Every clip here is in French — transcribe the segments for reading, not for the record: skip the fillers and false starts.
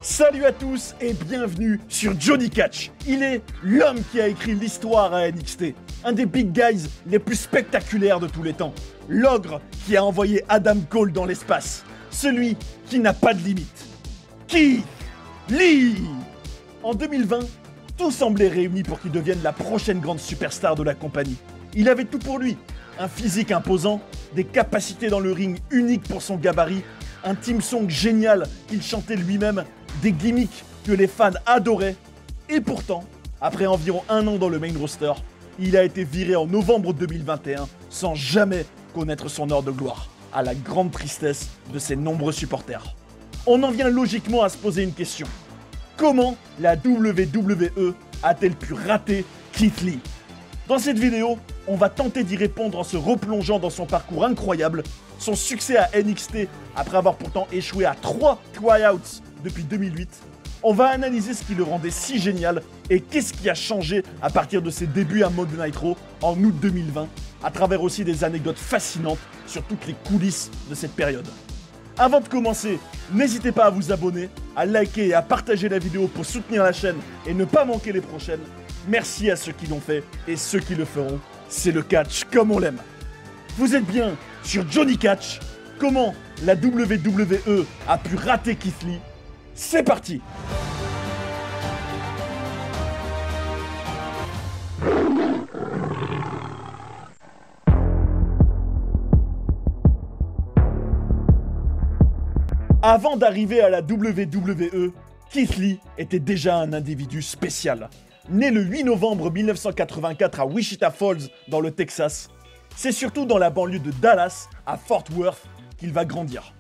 Salut à tous et bienvenue sur Johnny Catch. Il est l'homme qui a écrit l'histoire à NXT. Un des big guys les plus spectaculaires de tous les temps. L'ogre qui a envoyé Adam Cole dans l'espace. Celui qui n'a pas de limite. Keith Lee. En 2020, tout semblait réuni pour qu'il devienne la prochaine grande superstar de la compagnie. Il avait tout pour lui. Un physique imposant, des capacités dans le ring uniques pour son gabarit, un team song génial qu'il chantait lui-même, des gimmicks que les fans adoraient. Et pourtant, après environ un an dans le main roster, il a été viré en novembre 2021 sans jamais connaître son heure de gloire, à la grande tristesse de ses nombreux supporters. On en vient logiquement à se poser une question. Comment la WWE a-t-elle pu rater Keith Lee? Dans cette vidéo, on va tenter d'y répondre en se replongeant dans son parcours incroyable, son succès à NXT après avoir pourtant échoué à 3 tryouts depuis 2008. On va analyser ce qui le rendait si génial et qu'est-ce qui a changé à partir de ses débuts à Monday Night Raw en août 2020, à travers aussi des anecdotes fascinantes sur toutes les coulisses de cette période. Avant de commencer, n'hésitez pas à vous abonner, à liker et à partager la vidéo pour soutenir la chaîne et ne pas manquer les prochaines. Merci à ceux qui l'ont fait et ceux qui le feront. C'est le catch comme on l'aime. Vous êtes bien sur Johnny Catch. Comment la WWE a pu rater Keith Lee? C'est parti! Avant d'arriver à la WWE, Keith Lee était déjà un individu spécial. Né le 8 novembre 1984 à Wichita Falls, dans le Texas, c'est surtout dans la banlieue de Dallas, à Fort Worth, qu'il va grandir.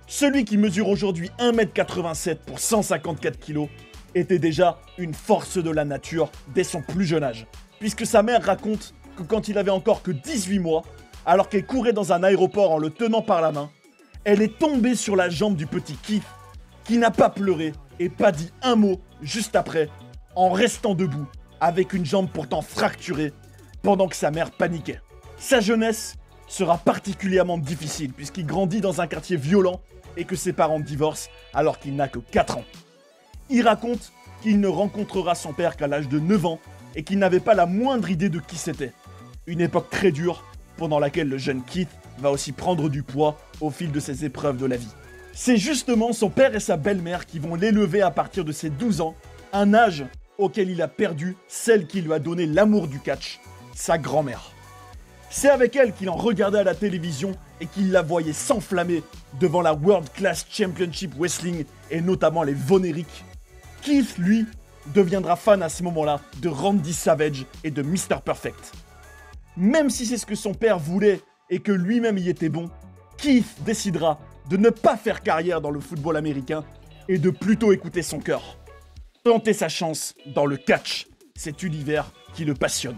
Celui qui mesure aujourd'hui 1m87 pour 154 kg était déjà une force de la nature dès son plus jeune âge, puisque sa mère raconte que quand il avait encore que 18 mois, alors qu'elle courait dans un aéroport en le tenant par la main, elle est tombée sur la jambe du petit Keith, qui n'a pas pleuré et pas dit un mot juste après, en restant debout, avec une jambe pourtant fracturée, pendant que sa mère paniquait. Sa jeunesse sera particulièrement difficile, puisqu'il grandit dans un quartier violent et que ses parents divorcent alors qu'il n'a que 4 ans. Il raconte qu'il ne rencontrera son père qu'à l'âge de 9 ans et qu'il n'avait pas la moindre idée de qui c'était. Une époque très dure, pendant laquelle le jeune Keith va aussi prendre du poids au fil de ses épreuves de la vie. C'est justement son père et sa belle-mère qui vont l'élever à partir de ses 12 ans, un âge auquel il a perdu celle qui lui a donné l'amour du catch, sa grand-mère. C'est avec elle qu'il en regardait à la télévision et qu'il la voyait s'enflammer devant la World Class Championship Wrestling et notamment les Von Erich. Keith, lui, deviendra fan à ce moment-là de Randy Savage et de Mr. Perfect. Même si c'est ce que son père voulait et que lui-même y était bon, Keith décidera de ne pas faire carrière dans le football américain et de plutôt écouter son cœur. Tenter sa chance dans le catch, cet univers qui le passionne.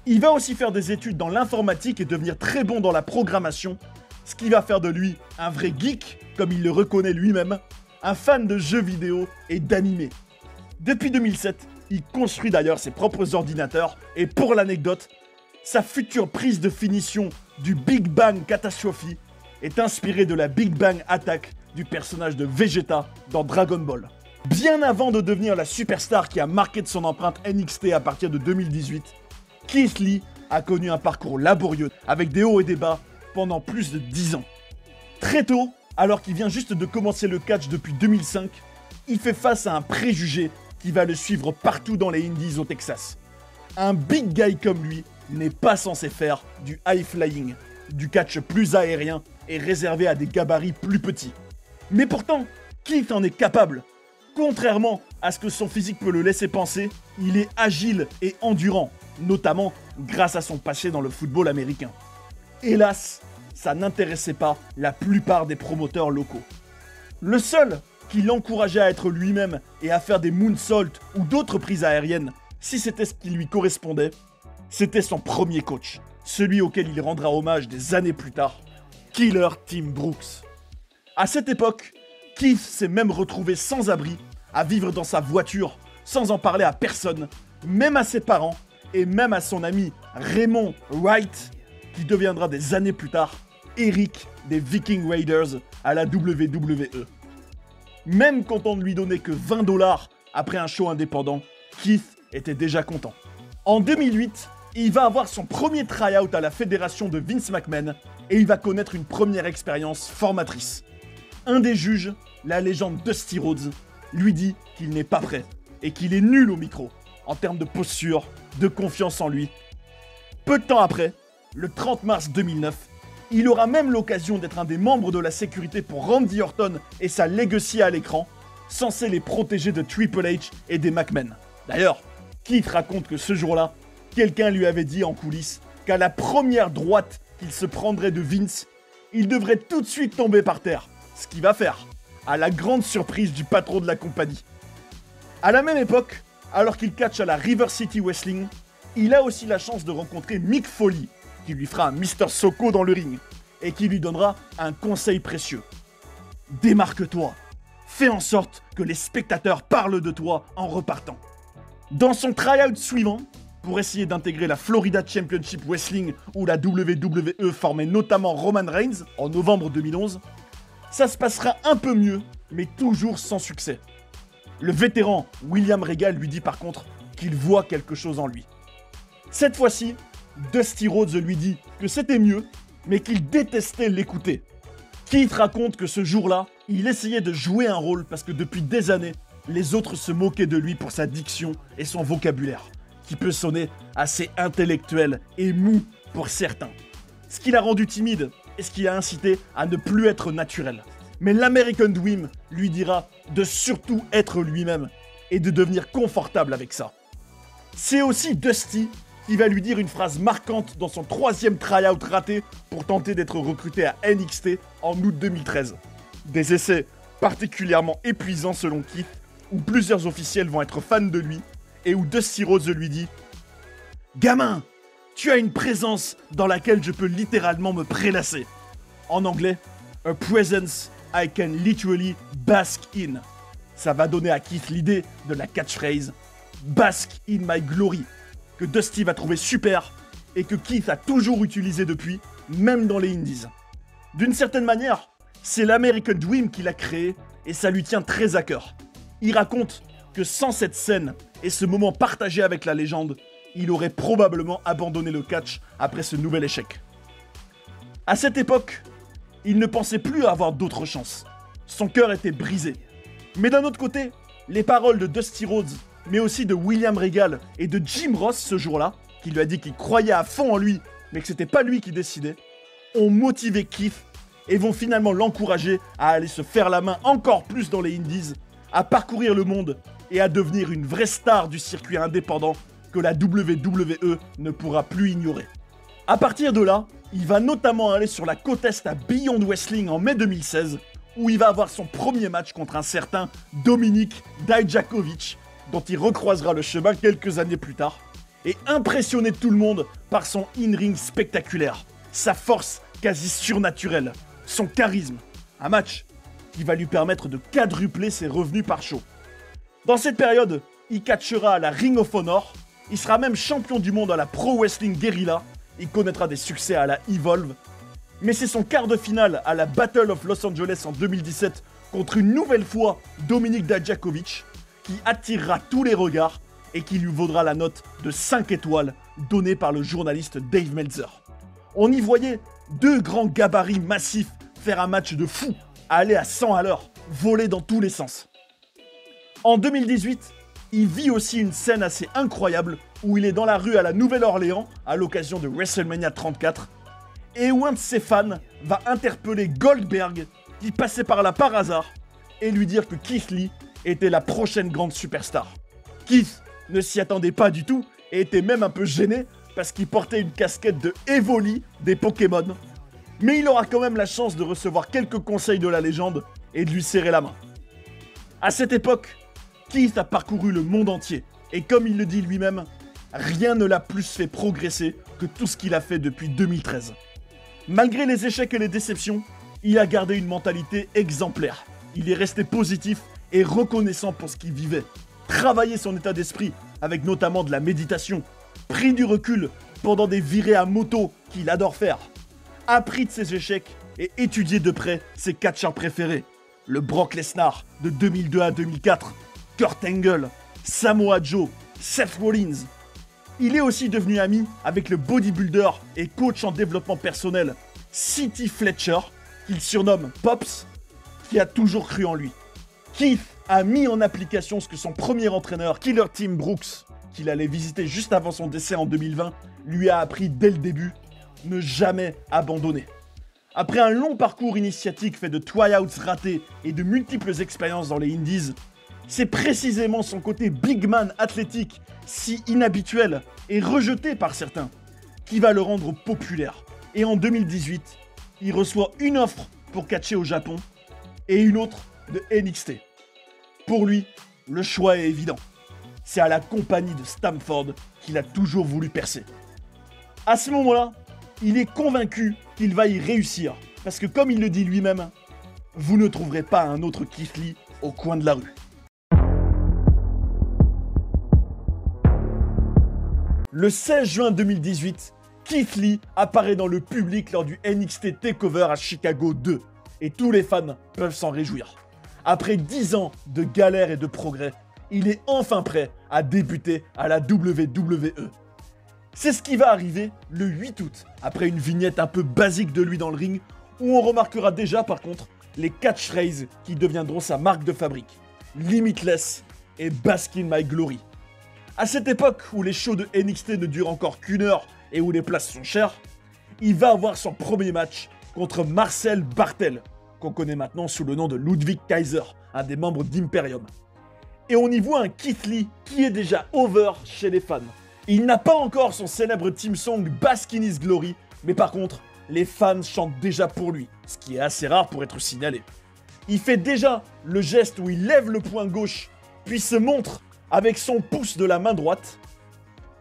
Il va aussi faire des études dans l'informatique et devenir très bon dans la programmation, ce qui va faire de lui un vrai geek, comme il le reconnaît lui-même, un fan de jeux vidéo et d'animé. Depuis 2007, il construit d'ailleurs ses propres ordinateurs et pour l'anecdote, sa future prise de finition du Big Bang Catastrophe est inspirée de la Big Bang Attack du personnage de Vegeta dans Dragon Ball. Bien avant de devenir la superstar qui a marqué de son empreinte NXT à partir de 2018, Keith Lee a connu un parcours laborieux avec des hauts et des bas pendant plus de 10 ans. Très tôt, alors qu'il vient juste de commencer le catch depuis 2005, il fait face à un préjugé qui va le suivre partout dans les indies au Texas. Un big guy comme lui n'est pas censé faire du high flying, du catch plus aérien et réservé à des gabarits plus petits. Mais pourtant, Keith en est capable. Contrairement à ce que son physique peut le laisser penser, il est agile et endurant, notamment grâce à son passé dans le football américain. Hélas, ça n'intéressait pas la plupart des promoteurs locaux. Le seul qui l'encourageait à être lui-même et à faire des moonsaults ou d'autres prises aériennes, si c'était ce qui lui correspondait, c'était son premier coach, celui auquel il rendra hommage des années plus tard, Killer Tim Brooks. À cette époque, Keith s'est même retrouvé sans abri, à vivre dans sa voiture, sans en parler à personne, même à ses parents, et même à son ami Raymond Wright, qui deviendra des années plus tard Eric des Viking Raiders à la WWE. Même quand on ne lui donnait que 20 $ après un show indépendant, Keith était déjà content. En 2008, il va avoir son premier try-out à la fédération de Vince McMahon et il va connaître une première expérience formatrice. Un des juges, la légende Dusty Rhodes, lui dit qu'il n'est pas prêt et qu'il est nul au micro, en termes de posture, de confiance en lui. Peu de temps après, le 30 mars 2009, il aura même l'occasion d'être un des membres de la sécurité pour Randy Orton et sa legacy à l'écran, censé les protéger de Triple H et des McMahon. D'ailleurs, Keith raconte que ce jour-là, quelqu'un lui avait dit en coulisses qu'à la première droite qu'il se prendrait de Vince, il devrait tout de suite tomber par terre, ce qu'il va faire, à la grande surprise du patron de la compagnie. À la même époque, alors qu'il catch à la River City Wrestling, il a aussi la chance de rencontrer Mick Foley, qui lui fera un Mr. Socko dans le ring, et qui lui donnera un conseil précieux. Démarque-toi, fais en sorte que les spectateurs parlent de toi en repartant. Dans son try-out suivant, pour essayer d'intégrer la Florida Championship Wrestling où la WWE formait notamment Roman Reigns en novembre 2011, ça se passera un peu mieux, mais toujours sans succès. Le vétéran William Regal lui dit par contre qu'il voit quelque chose en lui. Cette fois-ci, Dusty Rhodes lui dit que c'était mieux, mais qu'il détestait l'écouter. Keith raconte que ce jour-là, il essayait de jouer un rôle parce que depuis des années, les autres se moquaient de lui pour sa diction et son vocabulaire, qui peut sonner assez intellectuel et mou pour certains. Ce qui l'a rendu timide et ce qui l'a incité à ne plus être naturel. Mais l'American Dream lui dira de surtout être lui-même et de devenir confortable avec ça. C'est aussi Dusty qui va lui dire une phrase marquante dans son 3e try-out raté pour tenter d'être recruté à NXT en août 2013. Des essais particulièrement épuisants selon Keith, où plusieurs officiels vont être fans de lui, et où Dusty Rhodes lui dit « Gamin, tu as une présence dans laquelle je peux littéralement me prélasser. » En anglais, « A presence I can literally bask in ». Ça va donner à Keith l'idée de la catchphrase « Bask in my glory », que Dusty va trouver super et que Keith a toujours utilisé depuis, même dans les Indies. D'une certaine manière, c'est l'American Dream qu'il a créé et ça lui tient très à cœur. Il raconte que sans cette scène et ce moment partagé avec la légende, il aurait probablement abandonné le catch après ce nouvel échec. À cette époque, il ne pensait plus avoir d'autres chances. Son cœur était brisé. Mais d'un autre côté, les paroles de Dusty Rhodes, mais aussi de William Regal et de Jim Ross ce jour-là, qui lui a dit qu'il croyait à fond en lui, mais que c'était pas lui qui décidait, ont motivé Keith et vont finalement l'encourager à aller se faire la main encore plus dans les Indies, à parcourir le monde et à devenir une vraie star du circuit indépendant que la WWE ne pourra plus ignorer. À partir de là, il va notamment aller sur la côte est à Beyond Wrestling en mai 2016, où il va avoir son premier match contre un certain Dominik Dijakovic, dont il recroisera le chemin quelques années plus tard, et impressionner tout le monde par son in-ring spectaculaire, sa force quasi surnaturelle, son charisme, un match qui va lui permettre de quadrupler ses revenus par show. Dans cette période, il catchera à la Ring of Honor, il sera même champion du monde à la Pro Wrestling Guerrilla, il connaîtra des succès à la Evolve, mais c'est son quart de finale à la Battle of Los Angeles en 2017 contre une nouvelle fois Dominik Dijakovic qui attirera tous les regards et qui lui vaudra la note de 5 étoiles donnée par le journaliste Dave Meltzer. On y voyait deux grands gabarits massifs faire un match de fou, à aller à 100 à l'heure, voler dans tous les sens. En 2018, il vit aussi une scène assez incroyable où il est dans la rue à la Nouvelle-Orléans à l'occasion de WrestleMania 34 et où un de ses fans va interpeller Goldberg qui passait par là par hasard et lui dire que Keith Lee était la prochaine grande superstar. Keith ne s'y attendait pas du tout et était même un peu gêné parce qu'il portait une casquette de Evoli des Pokémon. Mais il aura quand même la chance de recevoir quelques conseils de la légende et de lui serrer la main. À cette époque, Keith a parcouru le monde entier et comme il le dit lui-même, rien ne l'a plus fait progresser que tout ce qu'il a fait depuis 2013. Malgré les échecs et les déceptions, il a gardé une mentalité exemplaire. Il est resté positif et reconnaissant pour ce qu'il vivait. Travaillé son état d'esprit avec notamment de la méditation, pris du recul pendant des virées à moto qu'il adore faire, appris de ses échecs et étudié de près ses catcheurs préférés. le Brock Lesnar de 2002 à 2004, Kurt Angle, Samoa Joe, Seth Rollins. Il est aussi devenu ami avec le bodybuilder et coach en développement personnel C.T. Fletcher, qu'il surnomme Pops, qui a toujours cru en lui. Keith a mis en application ce que son premier entraîneur, Killer Tim Brooks, qu'il allait visiter juste avant son décès en 2020, lui a appris dès le début: ne jamais abandonner. Après un long parcours initiatique fait de tryouts ratés et de multiples expériences dans les indies, c'est précisément son côté big man athlétique, si inhabituel et rejeté par certains, qui va le rendre populaire. Et en 2018, il reçoit une offre pour catcher au Japon et une autre de NXT. Pour lui, le choix est évident. C'est à la compagnie de Stamford qu'il a toujours voulu percer. À ce moment-là, il est convaincu qu'il va y réussir, parce que comme il le dit lui-même, vous ne trouverez pas un autre Keith Lee au coin de la rue. Le 16 juin 2018, Keith Lee apparaît dans le public lors du NXT TakeOver à Chicago 2, et tous les fans peuvent s'en réjouir. Après 10 ans de galère et de progrès, il est enfin prêt à débuter à la WWE. C'est ce qui va arriver le 8 août, après une vignette un peu basique de lui dans le ring, où on remarquera déjà par contre les catchphrases qui deviendront sa marque de fabrique: Limitless et Bask in My Glory. À cette époque où les shows de NXT ne durent encore qu'une heure et où les places sont chères, il va avoir son premier match contre Marcel Barthel, qu'on connaît maintenant sous le nom de Ludwig Kaiser, un des membres d'Imperium. Et on y voit un Keith Lee qui est déjà over chez les fans. Il n'a pas encore son célèbre theme song Bask in His Glory, mais par contre, les fans chantent déjà pour lui, ce qui est assez rare pour être signalé. Il fait déjà le geste où il lève le poing gauche, puis se montre avec son pouce de la main droite.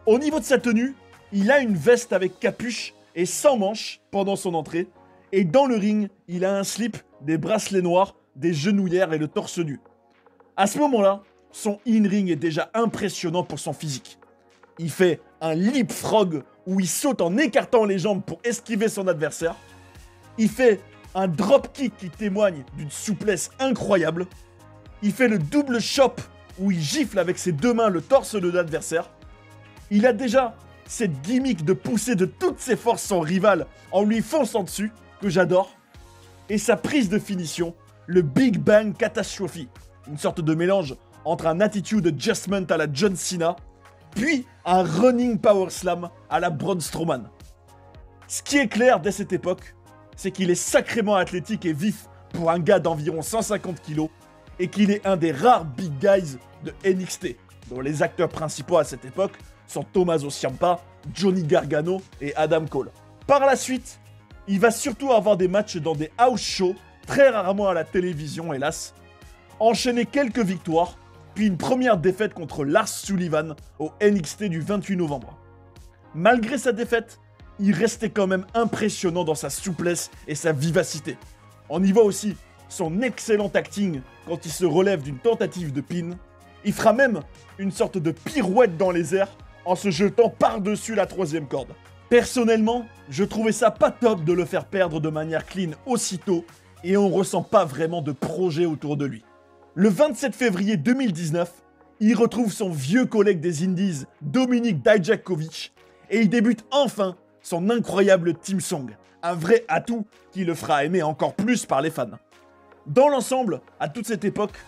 Au niveau de sa tenue, il a une veste avec capuche et sans manches pendant son entrée, et dans le ring, il a un slip, des bracelets noirs, des genouillères et le torse nu. À ce moment-là, son in-ring est déjà impressionnant pour son physique. Il fait un leapfrog où il saute en écartant les jambes pour esquiver son adversaire. Il fait un dropkick qui témoigne d'une souplesse incroyable. Il fait le double chop où il gifle avec ses deux mains le torse de l'adversaire. Il a déjà cette gimmick de pousser de toutes ses forces son rival en lui fonçant dessus, que j'adore. Et sa prise de finition, le Big Bang Catastrophe, une sorte de mélange entre un attitude adjustment à la John Cena, puis un running power slam à la Braun Strowman. Ce qui est clair dès cette époque, c'est qu'il est sacrément athlétique et vif pour un gars d'environ 150 kg, et qu'il est un des rares big guys de NXT, dont les acteurs principaux à cette époque sont Tommaso Ciampa, Johnny Gargano et Adam Cole. Par la suite, il va surtout avoir des matchs dans des house shows, très rarement à la télévision hélas, enchaîner quelques victoires, puis une première défaite contre Lars Sullivan au NXT du 28 novembre. Malgré sa défaite, il restait quand même impressionnant dans sa souplesse et sa vivacité. On y voit aussi son excellent acting quand il se relève d'une tentative de pin. Il fera même une sorte de pirouette dans les airs en se jetant par-dessus la troisième corde. Personnellement, je trouvais ça pas top de le faire perdre de manière clean aussitôt et on ressent pas vraiment de projet autour de lui. Le 27 février 2019, il retrouve son vieux collègue des Indies, Dominik Dijakovic, et il débute enfin son incroyable theme song, un vrai atout qui le fera aimer encore plus par les fans. Dans l'ensemble, à toute cette époque,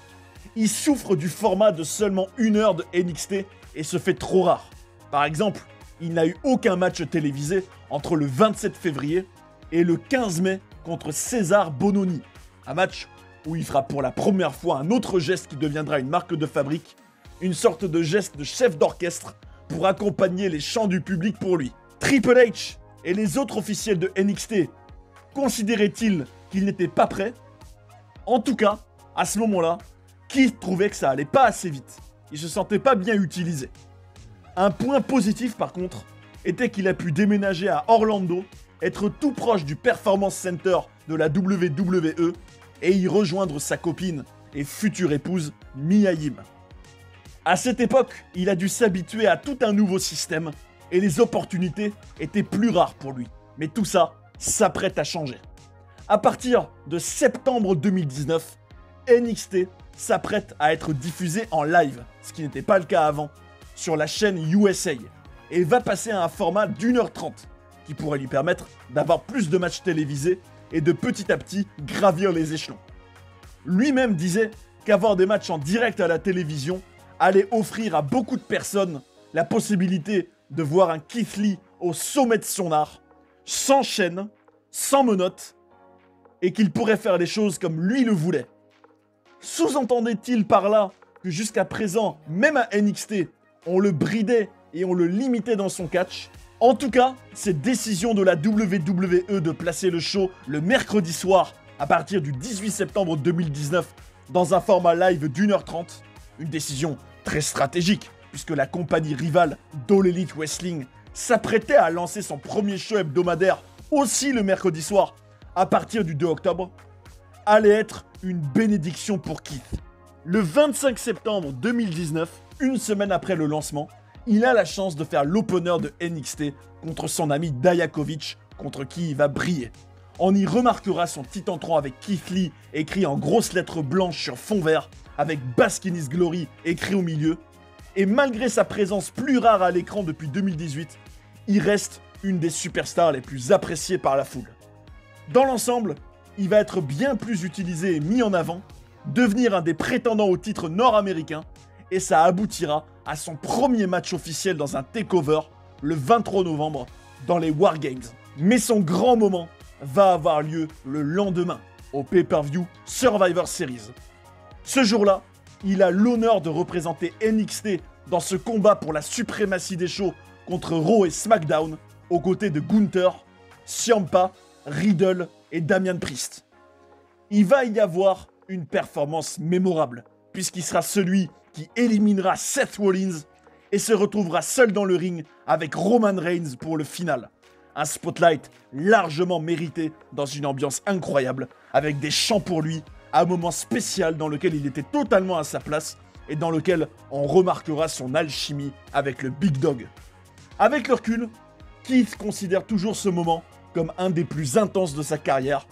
il souffre du format de seulement 1 heure de NXT et se fait trop rare. Par exemple, il n'a eu aucun match télévisé entre le 27 février et le 15 mai contre César Bononi, un match où il fera pour la première fois un autre geste qui deviendra une marque de fabrique, une sorte de geste de chef d'orchestre pour accompagner les chants du public pour lui. Triple H et les autres officiels de NXT considéraient-ils qu'il n'était pas prêt? En tout cas, à ce moment-là, Keith trouvait que ça allait pas assez vite. Il se sentait pas bien utilisé. Un point positif par contre, était qu'il a pu déménager à Orlando, être tout proche du Performance Center de la WWE et y rejoindre sa copine et future épouse Mia Yim. À cette époque, il a dû s'habituer à tout un nouveau système et les opportunités étaient plus rares pour lui. Mais tout ça s'apprête à changer. À partir de septembre 2019, NXT s'apprête à être diffusé en live, ce qui n'était pas le cas avant, sur la chaîne USA, et va passer à un format d'1h30, qui pourrait lui permettre d'avoir plus de matchs télévisés et de petit à petit gravir les échelons. Lui-même disait qu'avoir des matchs en direct à la télévision allait offrir à beaucoup de personnes la possibilité de voir un Keith Lee au sommet de son art, sans chaîne, sans menottes, et qu'il pourrait faire les choses comme lui le voulait. Sous-entendait-il par là que jusqu'à présent, même à NXT, on le bridait et on le limitait dans son catch? En tout cas, cette décision de la WWE de placer le show le mercredi soir à partir du 18 septembre 2019 dans un format live d'1h30, une décision très stratégique puisque la compagnie rivale d'All Elite Wrestling s'apprêtait à lancer son premier show hebdomadaire aussi le mercredi soir à partir du 2 octobre, allait être une bénédiction pour Keith. Le 25 septembre 2019, une semaine après le lancement, il a la chance de faire l'opener de NXT contre son ami Dijakovic, contre qui il va briller. On y remarquera son titantron avec Keith Lee écrit en grosses lettres blanches sur fond vert, avec Bask in His Glory écrit au milieu. Et malgré sa présence plus rare à l'écran depuis 2018, il reste une des superstars les plus appréciées par la foule. Dans l'ensemble, il va être bien plus utilisé et mis en avant, devenir un des prétendants au titre nord-américain, et ça aboutira à son premier match officiel dans un takeover le 23 novembre dans les War Games. Mais son grand moment va avoir lieu le lendemain au pay-per-view Survivor Series. Ce jour-là, il a l'honneur de représenter NXT dans ce combat pour la suprématie des shows contre Raw et SmackDown, aux côtés de Gunther, Ciampa, Riddle et Damian Priest. Il va y avoir une performance mémorable, puisqu'il sera celui qui éliminera Seth Rollins et se retrouvera seul dans le ring avec Roman Reigns pour le final. Un spotlight largement mérité dans une ambiance incroyable, avec des chants pour lui, un moment spécial dans lequel il était totalement à sa place et dans lequel on remarquera son alchimie avec le Big Dog. Avec le recul, Keith considère toujours ce moment comme un des plus intenses de sa carrière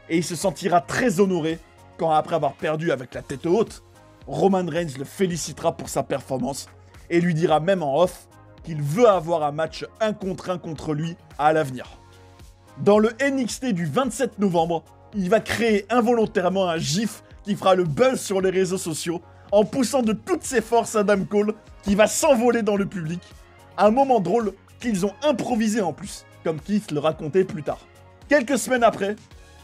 et il se sentira très honoré quand, après avoir perdu avec la tête haute, Roman Reigns le félicitera pour sa performance et lui dira même en off qu'il veut avoir un match 1 contre 1 contre lui à l'avenir. Dans le NXT du 27 novembre, il va créer involontairement un gif qui fera le buzz sur les réseaux sociaux en poussant de toutes ses forces Adam Cole qui va s'envoler dans le public. Un moment drôle qu'ils ont improvisé en plus, comme Keith le racontait plus tard. Quelques semaines après,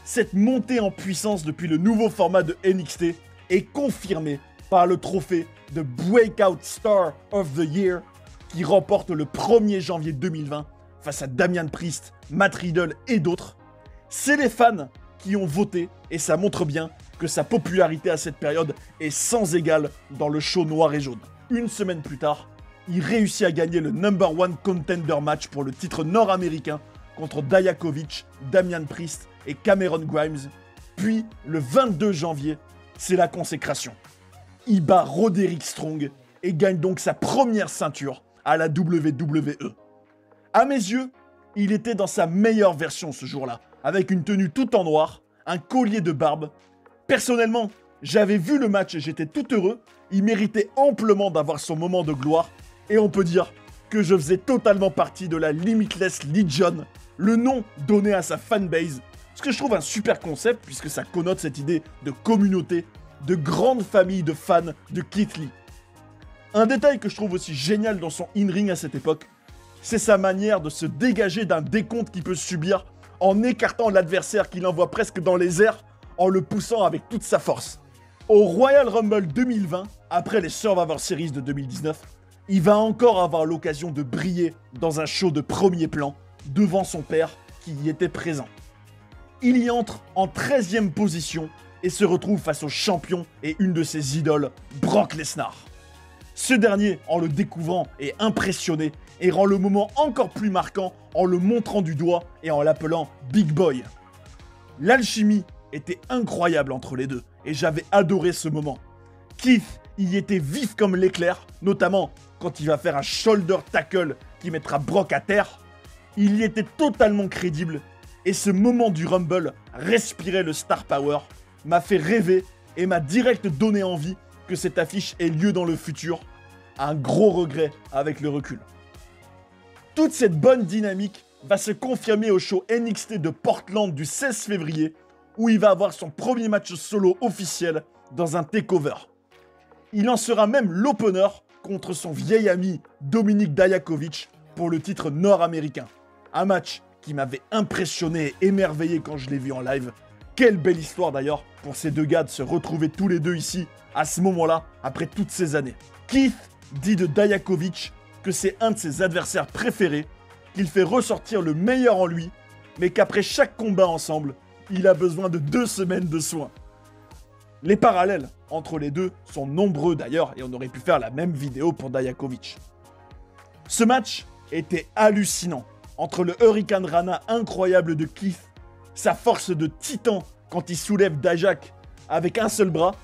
cette montée en puissance depuis le nouveau format de NXT est confirmée par le trophée de Breakout Star of the Year qui remporte le 1er janvier 2020 face à Damian Priest, Matt Riddle et d'autres. C'est les fans qui ont voté et ça montre bien que sa popularité à cette période est sans égale dans le show noir et jaune. Une semaine plus tard, il réussit à gagner le No. 1 Contender match pour le titre nord-américain contre Dijakovic, Damian Priest et Cameron Grimes. Puis, le 22 janvier, c'est la consécration. Il bat Roderick Strong et gagne donc sa première ceinture à la WWE. À mes yeux, il était dans sa meilleure version ce jour-là, avec une tenue tout en noir, un collier de barbe. Personnellement, j'avais vu le match et j'étais tout heureux. Il méritait amplement d'avoir son moment de gloire. Et on peut dire que je faisais totalement partie de la Limitless Legion, le nom donné à sa fanbase. Ce que je trouve un super concept puisque ça connote cette idée de communauté, de grande famille de fans de Keith Lee. Un détail que je trouve aussi génial dans son in-ring à cette époque, c'est sa manière de se dégager d'un décompte qu'il peut subir en écartant l'adversaire qu'il envoie presque dans les airs en le poussant avec toute sa force. Au Royal Rumble 2020, après les Survivor Series de 2019, il va encore avoir l'occasion de briller dans un show de premier plan devant son père qui y était présent. Il y entre en 13e position et se retrouve face au champion et une de ses idoles, Brock Lesnar. Ce dernier, en le découvrant, est impressionné et rend le moment encore plus marquant en le montrant du doigt et en l'appelant Big Boy. L'alchimie était incroyable entre les deux et j'avais adoré ce moment. Keith y était vif comme l'éclair, notamment quand il va faire un shoulder tackle qui mettra Brock à terre. Il y était totalement crédible et ce moment du Rumble respirait le star power, m'a fait rêver et m'a direct donné envie que cette affiche ait lieu dans le futur. Un gros regret avec le recul. Toute cette bonne dynamique va se confirmer au show NXT de Portland du 16 février, où il va avoir son premier match solo officiel dans un takeover. Il en sera même l'opener contre son vieil ami Dominik Dijakovic pour le titre nord-américain. Un match qui m'avait impressionné et émerveillé quand je l'ai vu en live. Quelle belle histoire d'ailleurs pour ces deux gars de se retrouver tous les deux ici, à ce moment-là, après toutes ces années. Keith dit de Dijakovic que c'est un de ses adversaires préférés, qu'il fait ressortir le meilleur en lui, mais qu'après chaque combat ensemble, il a besoin de 2 semaines de soins. Les parallèles entre les deux sont nombreux d'ailleurs, et on aurait pu faire la même vidéo pour Dijakovic. Ce match était hallucinant, entre le Hurricane Rana incroyable de Keith, sa force de titan quand il soulève Dijak avec un seul bras,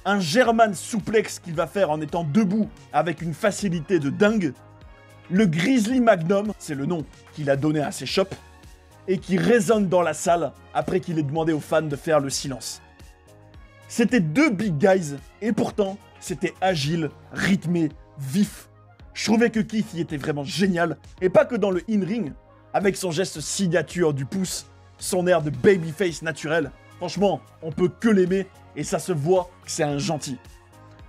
un German souplex qu'il va faire en étant debout avec une facilité de dingue, le Grizzly Magnum, c'est le nom qu'il a donné à ses chops, et qui résonne dans la salle après qu'il ait demandé aux fans de faire le silence. C'était 2 big guys, et pourtant, c'était agile, rythmé, vif. Je trouvais que Keith y était vraiment génial, et pas que dans le in-ring, avec son geste signature du pouce, son air de babyface naturel. Franchement, on peut que l'aimer, et ça se voit que c'est un gentil.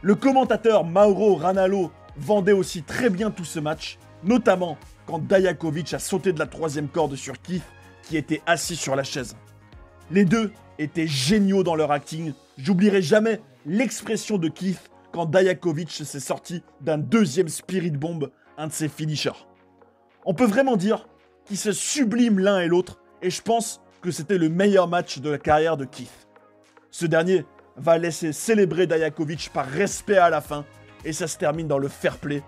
Le commentateur Mauro Ranallo vendait aussi très bien tout ce match, notamment quand Dijakovic a sauté de la 3e corde sur Keith, qui était assis sur la chaise. Les deux étaient géniaux dans leur acting. J'oublierai jamais l'expression de Keith quand Dijakovic s'est sorti d'un 2e Spirit Bomb, un de ses finishers. On peut vraiment dire qu'ils se subliment l'un et l'autre, et je pense que c'était le meilleur match de la carrière de Keith. Ce dernier va laisser célébrer Dijakovic par respect à la fin, et ça se termine dans le fair play.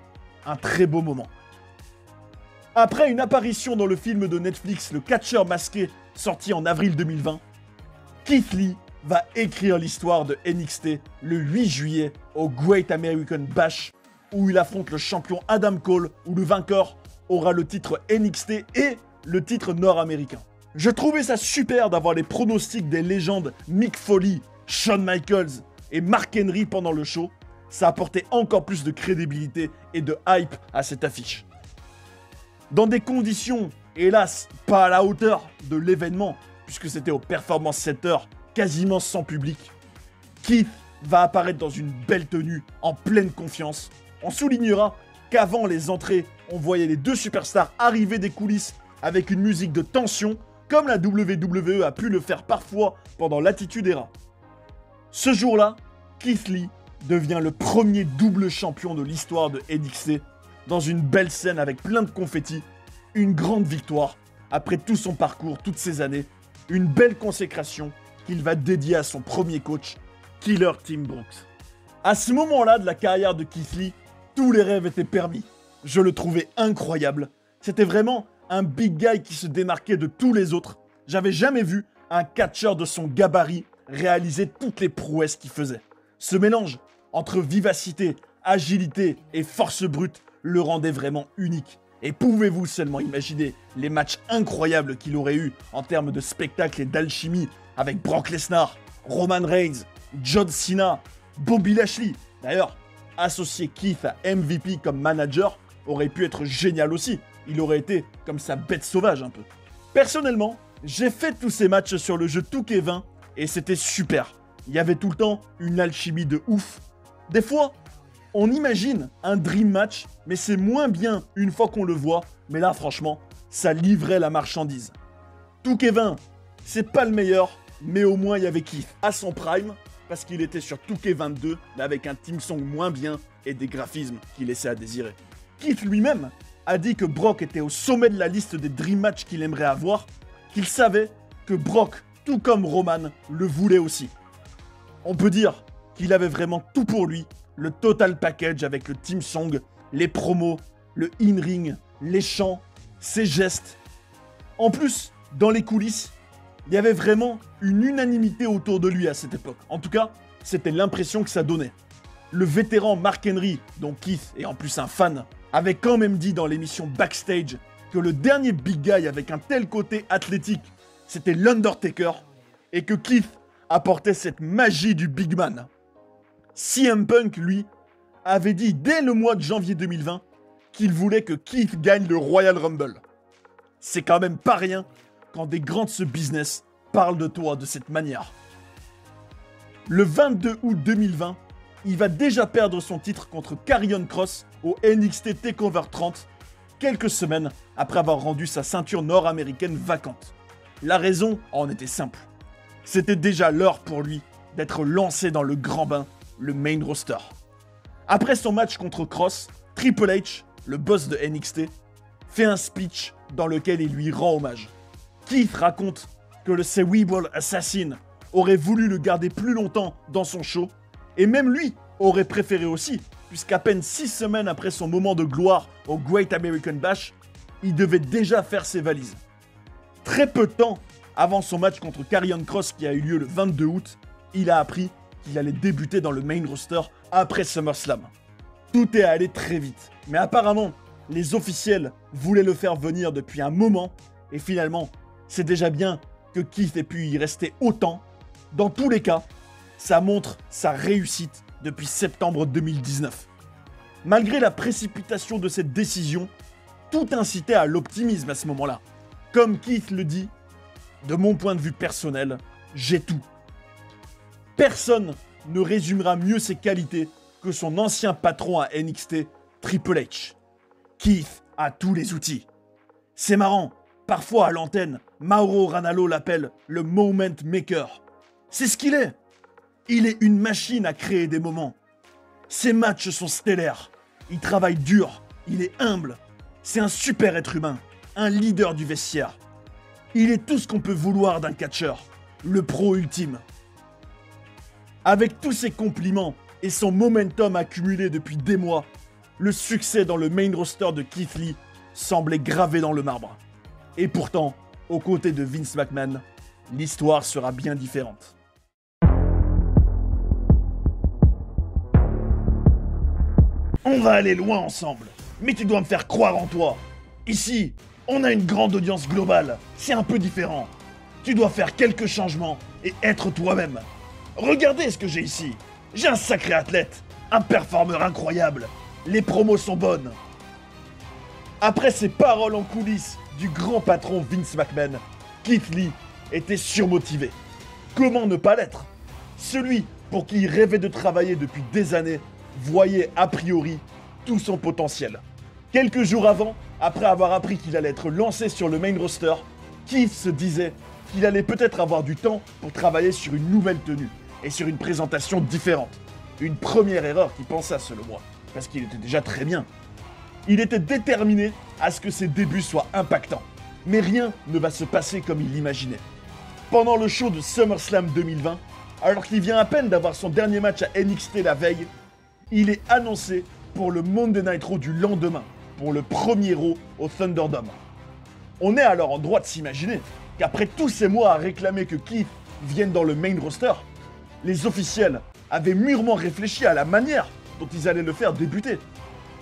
Un très beau moment. Après une apparition dans le film de Netflix Le Catcheur Masqué, sorti en avril 2020, Keith Lee va écrire l'histoire de NXT le 8 juillet au Great American Bash, où il affronte le champion Adam Cole, où le vainqueur aura le titre NXT et le titre nord-américain. Je trouvais ça super d'avoir les pronostics des légendes Mick Foley, Shawn Michaels et Mark Henry pendant le show. Ça apportait encore plus de crédibilité et de hype à cette affiche. Dans des conditions, hélas, pas à la hauteur de l'événement, puisque c'était au Performance Center, quasiment sans public, Keith va apparaître dans une belle tenue, en pleine confiance. On soulignera qu'avant les entrées, on voyait les 2 superstars arriver des coulisses avec une musique de tension, comme la WWE a pu le faire parfois pendant l'Attitude Era. Ce jour-là, Keith Lee devient le premier double champion de l'histoire de NXT, dans une belle scène avec plein de confettis, une grande victoire, après tout son parcours, toutes ces années, une belle consécration qu'il va dédier à son premier coach, Killer Tim Brooks. À ce moment-là de la carrière de Keith Lee, tous les rêves étaient permis. Je le trouvais incroyable. C'était vraiment un big guy qui se démarquait de tous les autres. J'avais jamais vu un catcheur de son gabarit réaliser toutes les prouesses qu'il faisait. Ce mélange entre vivacité, agilité et force brute le rendait vraiment unique. Et pouvez-vous seulement imaginer les matchs incroyables qu'il aurait eu en termes de spectacle et d'alchimie avec Brock Lesnar, Roman Reigns, John Cena, Bobby Lashley. D'ailleurs, associer Keith à MVP comme manager aurait pu être génial aussi. Il aurait été comme sa bête sauvage un peu. Personnellement, j'ai fait tous ces matchs sur le jeu 2K20 et c'était super. Il y avait tout le temps une alchimie de ouf. Des fois, on imagine un dream match, mais c'est moins bien une fois qu'on le voit. Mais là, franchement, ça livrait la marchandise. 2K20, c'est pas le meilleur, mais au moins il y avait Keith à son prime, parce qu'il était sur 2K22, mais avec un team song moins bien et des graphismes qui laissaient à désirer. Keith lui-même a dit que Brock était au sommet de la liste des dream matchs qu'il aimerait avoir, qu'il savait que Brock, tout comme Roman, le voulait aussi. On peut dire qu'il avait vraiment tout pour lui, le total package avec le team song, les promos, le in-ring, les chants, ses gestes. En plus, dans les coulisses, il y avait vraiment une unanimité autour de lui à cette époque. En tout cas, c'était l'impression que ça donnait. Le vétéran Mark Henry, dont Keith est en plus un fan, avait quand même dit dans l'émission Backstage que le dernier big guy avec un tel côté athlétique, c'était l'Undertaker, et que Keith apportait cette magie du big man. CM Punk, lui, avait dit dès le mois de janvier 2020 qu'il voulait que Keith gagne le Royal Rumble. C'est quand même pas rien quand des grands de ce business parlent de toi de cette manière. Le 22 août 2020, il va déjà perdre son titre contre Karrion Kross au NXT TakeOver 30, quelques semaines après avoir rendu sa ceinture nord-américaine vacante. La raison en était simple. C'était déjà l'heure pour lui d'être lancé dans le grand bain, le main roster. Après son match contre Kross, Triple H, le boss de NXT, fait un speech dans lequel il lui rend hommage. Keith raconte que le Cerebral Assassin aurait voulu le garder plus longtemps dans son show, et même lui aurait préféré aussi, puisqu'à peine 6 semaines après son moment de gloire au Great American Bash, il devait déjà faire ses valises. Très peu de temps avant son match contre Karrion Kross qui a eu lieu le 22 août, il a appris qu'il allait débuter dans le main roster après SummerSlam. Tout est allé très vite, mais apparemment, les officiels voulaient le faire venir depuis un moment, et finalement, c'est déjà bien que Keith ait pu y rester autant. Dans tous les cas, ça montre sa réussite depuis septembre 2019. Malgré la précipitation de cette décision, tout incitait à l'optimisme à ce moment-là. Comme Keith le dit, de mon point de vue personnel, j'ai tout. Personne ne résumera mieux ses qualités que son ancien patron à NXT, Triple H. Keith a tous les outils. C'est marrant, parfois à l'antenne, Mauro Ranallo l'appelle le Moment Maker. C'est ce qu'il est. Il est une machine à créer des moments. Ses matchs sont stellaires. Il travaille dur. Il est humble. C'est un super être humain. Un leader du vestiaire. Il est tout ce qu'on peut vouloir d'un catcheur. Le pro ultime. Avec tous ces compliments et son momentum accumulé depuis des mois, le succès dans le main roster de Keith Lee semblait gravé dans le marbre. Et pourtant, aux côtés de Vince McMahon, l'histoire sera bien différente. On va aller loin ensemble, mais tu dois me faire croire en toi. Ici, on a une grande audience globale, c'est un peu différent. Tu dois faire quelques changements et être toi-même. Regardez ce que j'ai ici. J'ai un sacré athlète, un performeur incroyable. Les promos sont bonnes. Après ces paroles en coulisses du grand patron Vince McMahon, Keith Lee était surmotivé. Comment ne pas l'être? Celui pour qui il rêvait de travailler depuis des années voyait a priori tout son potentiel. Quelques jours avant, après avoir appris qu'il allait être lancé sur le main roster, Keith se disait qu'il allait peut-être avoir du temps pour travailler sur une nouvelle tenue et sur une présentation différente. Une première erreur qu'il pensa selon moi, parce qu'il était déjà très bien. Il était déterminé à ce que ses débuts soient impactants, mais rien ne va se passer comme il l'imaginait. Pendant le show de SummerSlam 2020, alors qu'il vient à peine d'avoir son dernier match à NXT la veille, il est annoncé pour le Monday Night Raw du lendemain, pour le premier Raw au Thunderdome. On est alors en droit de s'imaginer qu'après tous ces mois à réclamer que Keith vienne dans le main roster, les officiels avaient mûrement réfléchi à la manière dont ils allaient le faire débuter.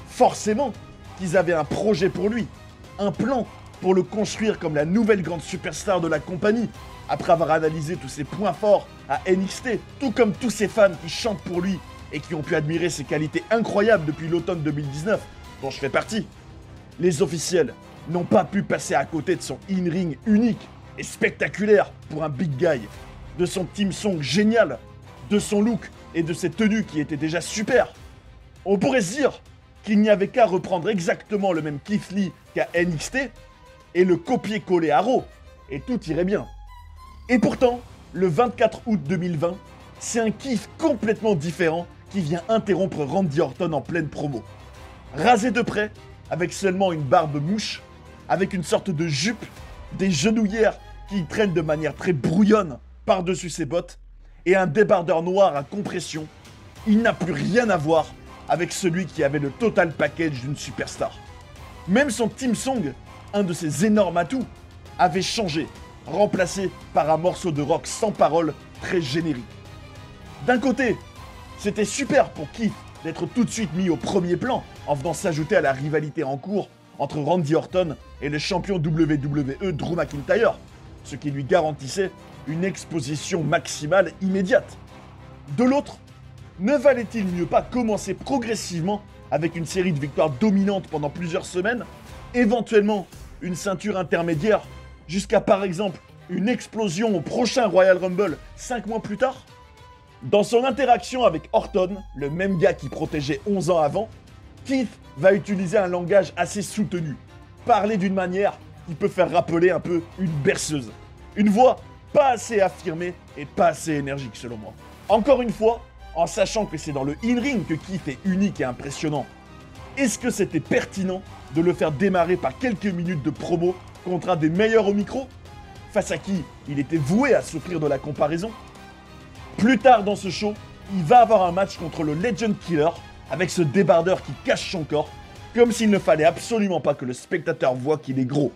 Forcément qu'ils avaient un projet pour lui, un plan pour le construire comme la nouvelle grande superstar de la compagnie, après avoir analysé tous ses points forts à NXT, tout comme tous ses fans qui chantent pour lui et qui ont pu admirer ses qualités incroyables depuis l'automne 2019, dont je fais partie. Les officiels n'ont pas pu passer à côté de son in-ring unique et spectaculaire pour un big guy, de son team song génial, de son look et de ses tenues qui étaient déjà super. On pourrait se dire qu'il n'y avait qu'à reprendre exactement le même Keith Lee qu'à NXT et le copier-coller à Raw, et tout irait bien. Et pourtant, le 24 août 2020, c'est un Keith complètement différent qui vient interrompre Randy Orton en pleine promo. Rasé de près, avec seulement une barbe mouche, avec une sorte de jupe, des genouillères qui traînent de manière très brouillonne par-dessus ses bottes, et un débardeur noir à compression, il n'a plus rien à voir avec celui qui avait le total package d'une superstar. Même son team song, un de ses énormes atouts, avait changé, remplacé par un morceau de rock sans paroles très générique. D'un côté, c'était super pour Keith d'être tout de suite mis au premier plan en venant s'ajouter à la rivalité en cours entre Randy Orton et le champion WWE Drew McIntyre, ce qui lui garantissait une exposition maximale immédiate. De l'autre, ne valait-il mieux pas commencer progressivement avec une série de victoires dominantes pendant plusieurs semaines, éventuellement une ceinture intermédiaire, jusqu'à par exemple une explosion au prochain Royal Rumble 5 mois plus tard? Dans son interaction avec Orton, le même gars qui protégeait 11 ans avant, Keith va utiliser un langage assez soutenu, parler d'une manière qui peut faire rappeler un peu une berceuse. Une voix pas assez affirmée et pas assez énergique selon moi. Encore une fois, en sachant que c'est dans le in-ring que Keith est unique et impressionnant, est-ce que c'était pertinent de le faire démarrer par quelques minutes de promo contre un des meilleurs au micro, face à qui il était voué à souffrir de la comparaison? Plus tard dans ce show, il va avoir un match contre le Legend Killer, avec ce débardeur qui cache son corps, comme s'il ne fallait absolument pas que le spectateur voie qu'il est gros.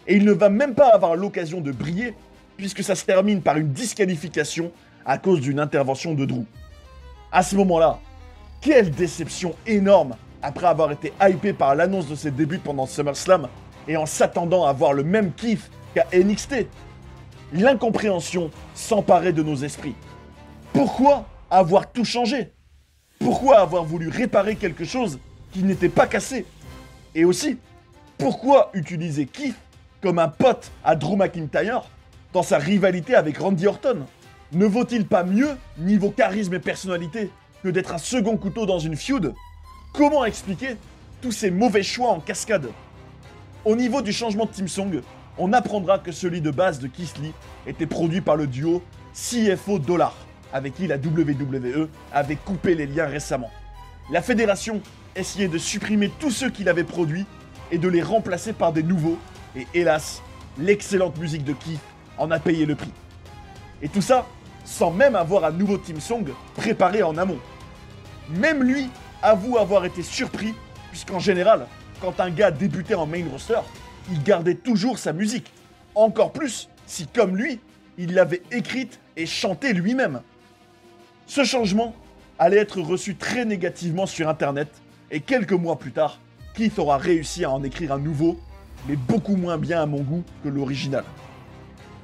Et il ne va même pas avoir l'occasion de briller, puisque ça se termine par une disqualification à cause d'une intervention de Drew. À ce moment-là, quelle déception énorme après avoir été hypé par l'annonce de ses débuts pendant SummerSlam et en s'attendant à voir le même Keith qu'à NXT. L'incompréhension s'emparait de nos esprits. Pourquoi avoir tout changé? Pourquoi avoir voulu réparer quelque chose qui n'était pas cassé? Et aussi, pourquoi utiliser Keith comme un pote à Drew McIntyre dans sa rivalité avec Randy Orton? Ne vaut-il pas mieux, niveau charisme et personnalité, que d'être un second couteau dans une feud? Comment expliquer tous ces mauvais choix en cascade? Au niveau du changement de theme song, on apprendra que celui de base de Keith Lee était produit par le duo CFO Dollar, avec qui la WWE avait coupé les liens récemment. La fédération essayait de supprimer tous ceux qu'il avait produits et de les remplacer par des nouveaux, et hélas, l'excellente musique de Keith en a payé le prix. Et tout ça sans même avoir un nouveau theme song préparé en amont. Même lui avoue avoir été surpris, puisqu'en général, quand un gars débutait en main roster, il gardait toujours sa musique. Encore plus si, comme lui, il l'avait écrite et chantée lui-même. Ce changement allait être reçu très négativement sur Internet, et quelques mois plus tard, Keith aura réussi à en écrire un nouveau, mais beaucoup moins bien à mon goût que l'original.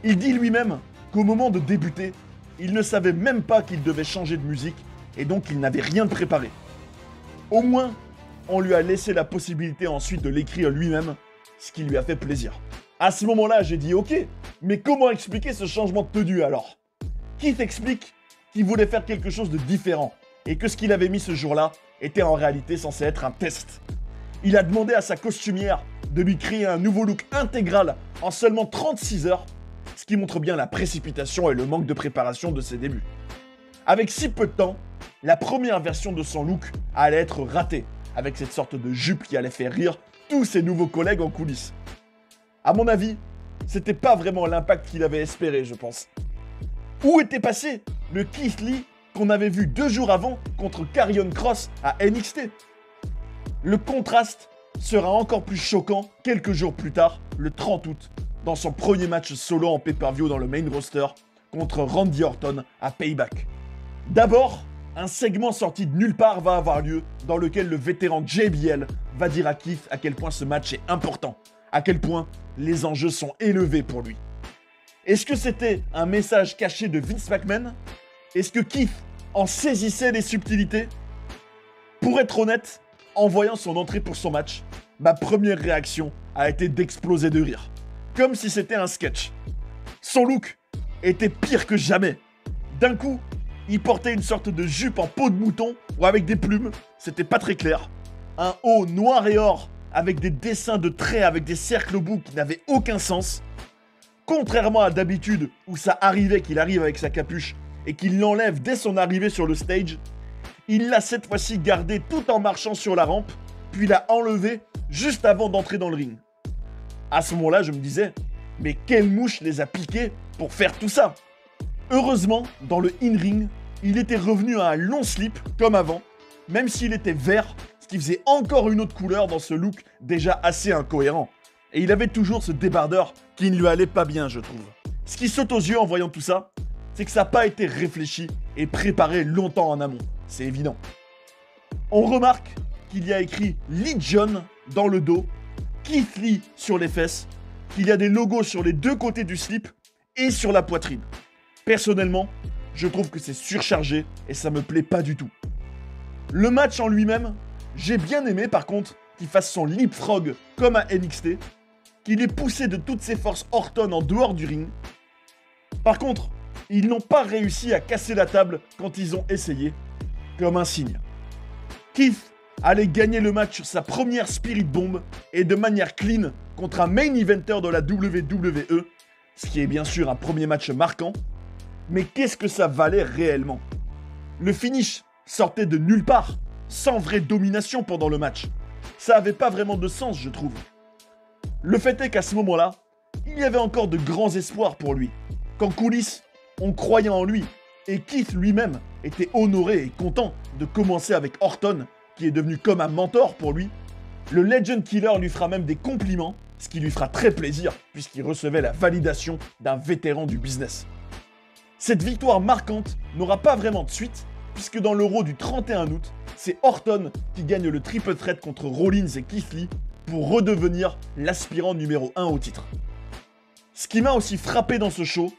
Il dit lui-même qu'au moment de débuter, il ne savait même pas qu'il devait changer de musique, et donc il n'avait rien de préparé. Au moins, on lui a laissé la possibilité ensuite de l'écrire lui-même, ce qui lui a fait plaisir. À ce moment-là, j'ai dit ok, mais comment expliquer ce changement de tenue alors? Keith explique qu'il voulait faire quelque chose de différent, et que ce qu'il avait mis ce jour-là était en réalité censé être un test. Il a demandé à sa costumière de lui créer un nouveau look intégral en seulement 36 heures, ce qui montre bien la précipitation et le manque de préparation de ses débuts. Avec si peu de temps, la première version de son look allait être ratée, avec cette sorte de jupe qui allait faire rire tous ses nouveaux collègues en coulisses. À mon avis, c'était pas vraiment l'impact qu'il avait espéré, je pense. Où était passé le Keith Lee qu'on avait vu 2 jours avant contre Karrion Kross à NXT? Le contraste sera encore plus choquant quelques jours plus tard, le 30 août, dans son premier match solo en pay-per-view dans le main roster contre Randy Orton à Payback. D'abord, un segment sorti de nulle part va avoir lieu dans lequel le vétéran JBL va dire à Keith à quel point ce match est important, à quel point les enjeux sont élevés pour lui. Est-ce que c'était un message caché de Vince McMahon? Est-ce que Keith en saisissait les subtilités? Pour être honnête, en voyant son entrée pour son match, ma première réaction a été d'exploser de rire. Comme si c'était un sketch. Son look était pire que jamais. D'un coup, il portait une sorte de jupe en peau de mouton ou avec des plumes, c'était pas très clair. Un haut noir et or avec des dessins de traits avec des cercles au bout qui n'avaient aucun sens. Contrairement à d'habitude où ça arrivait qu'il arrive avec sa capuche et qu'il l'enlève dès son arrivée sur le stage, il l'a cette fois-ci gardé tout en marchant sur la rampe, puis l'a enlevé juste avant d'entrer dans le ring. À ce moment-là, je me disais, mais quelle mouche les a piqués pour faire tout ça? Heureusement, dans le in-ring, il était revenu à un long slip, comme avant, même s'il était vert, ce qui faisait encore une autre couleur dans ce look déjà assez incohérent. Et il avait toujours ce débardeur qui ne lui allait pas bien, je trouve. Ce qui saute aux yeux en voyant tout ça, c'est que ça n'a pas été réfléchi et préparé longtemps en amont. C'est évident. On remarque qu'il y a écrit Legion dans le dos, Keith Lee sur les fesses, qu'il y a des logos sur les 2 côtés du slip et sur la poitrine. Personnellement, je trouve que c'est surchargé et ça me plaît pas du tout. Le match en lui-même, j'ai bien aimé par contre qu'il fasse son leapfrog comme à NXT, qu'il ait poussé de toutes ses forces Orton en dehors du ring. Par contre, ils n'ont pas réussi à casser la table quand ils ont essayé, comme un signe. Keith allait gagner le match sur sa première Spirit Bomb et de manière clean contre un main eventer de la WWE, ce qui est bien sûr un premier match marquant, mais qu'est-ce que ça valait réellement? Le finish sortait de nulle part, sans vraie domination pendant le match. Ça avait pas vraiment de sens, je trouve. Le fait est qu'à ce moment-là, il y avait encore de grands espoirs pour lui. Qu'en coulisses, on croyait en lui, et Keith lui-même était honoré et content de commencer avec Orton, qui est devenu comme un mentor pour lui. Le Legend Killer lui fera même des compliments, ce qui lui fera très plaisir, puisqu'il recevait la validation d'un vétéran du business. Cette victoire marquante n'aura pas vraiment de suite, puisque dans l'Euro du 31 août, c'est Orton qui gagne le triple threat contre Rollins et Keith Lee pour redevenir l'aspirant numéro 1 au titre. Ce qui m'a aussi frappé dans ce show,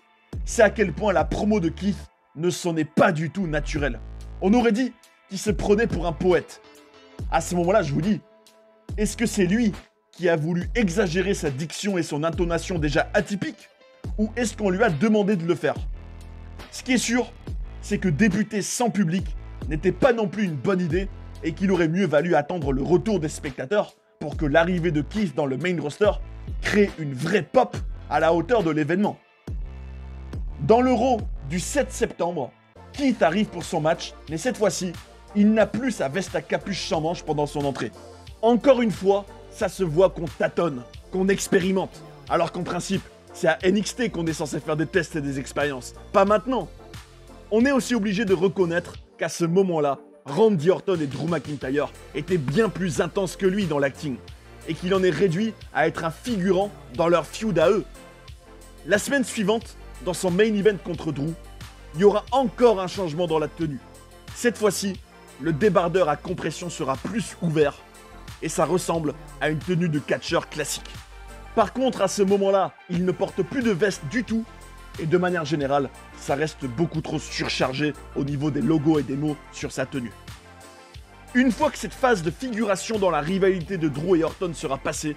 c'est à quel point la promo de Keith ne sonnait pas du tout naturelle. On aurait dit qu'il se prenait pour un poète. À ce moment-là, je vous dis, est-ce que c'est lui qui a voulu exagérer sa diction et son intonation déjà atypique, ou est-ce qu'on lui a demandé de le faire? Ce qui est sûr, c'est que débuter sans public n'était pas non plus une bonne idée et qu'il aurait mieux valu attendre le retour des spectateurs pour que l'arrivée de Keith dans le main roster crée une vraie pop à la hauteur de l'événement. Dans l'Euro du 7 septembre, Keith arrive pour son match, mais cette fois-ci, il n'a plus sa veste à capuche sans manche pendant son entrée. Encore une fois, ça se voit qu'on tâtonne, qu'on expérimente, alors qu'en principe, c'est à NXT qu'on est censé faire des tests et des expériences, pas maintenant. On est aussi obligé de reconnaître qu'à ce moment-là, Randy Orton et Drew McIntyre étaient bien plus intenses que lui dans l'acting, et qu'il en est réduit à être un figurant dans leur feud à eux. La semaine suivante, dans son main event contre Drew, il y aura encore un changement dans la tenue. Cette fois-ci, le débardeur à compression sera plus ouvert, et ça ressemble à une tenue de catcheur classique. Par contre, à ce moment-là, il ne porte plus de veste du tout, et de manière générale, ça reste beaucoup trop surchargé au niveau des logos et des mots sur sa tenue. Une fois que cette phase de figuration dans la rivalité de Drew et Orton sera passée,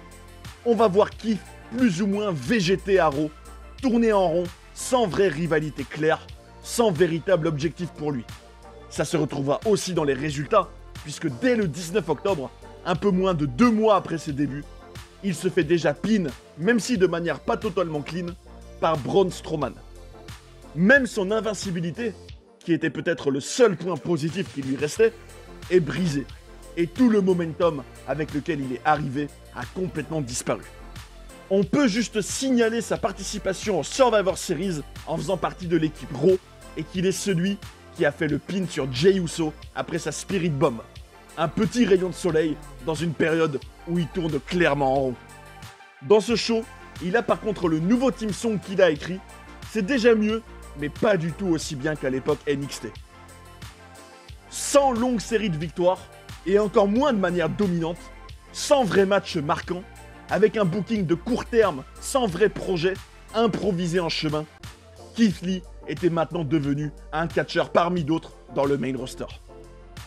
on va voir Keith plus ou moins végéter à Raw, tourner en rond, sans vraie rivalité claire, sans véritable objectif pour lui. Ça se retrouvera aussi dans les résultats, puisque dès le 19 octobre, un peu moins de 2 mois après ses débuts, il se fait déjà pin, même si de manière pas totalement clean, par Braun Strowman. Même son invincibilité, qui était peut-être le seul point positif qui lui restait, est brisé. Et tout le momentum avec lequel il est arrivé a complètement disparu. On peut juste signaler sa participation au Survivor Series en faisant partie de l'équipe Raw et qu'il est celui qui a fait le pin sur Jey Uso après sa Spirit Bomb. Un petit rayon de soleil dans une période où il tourne clairement en rond. Dans ce show, il a par contre le nouveau theme song qu'il a écrit. C'est déjà mieux, mais pas du tout aussi bien qu'à l'époque NXT. Sans longue série de victoires, et encore moins de manière dominante, sans vrai match marquant, avec un booking de court terme, sans vrai projet, improvisé en chemin, Keith Lee était maintenant devenu un catcheur parmi d'autres dans le main roster.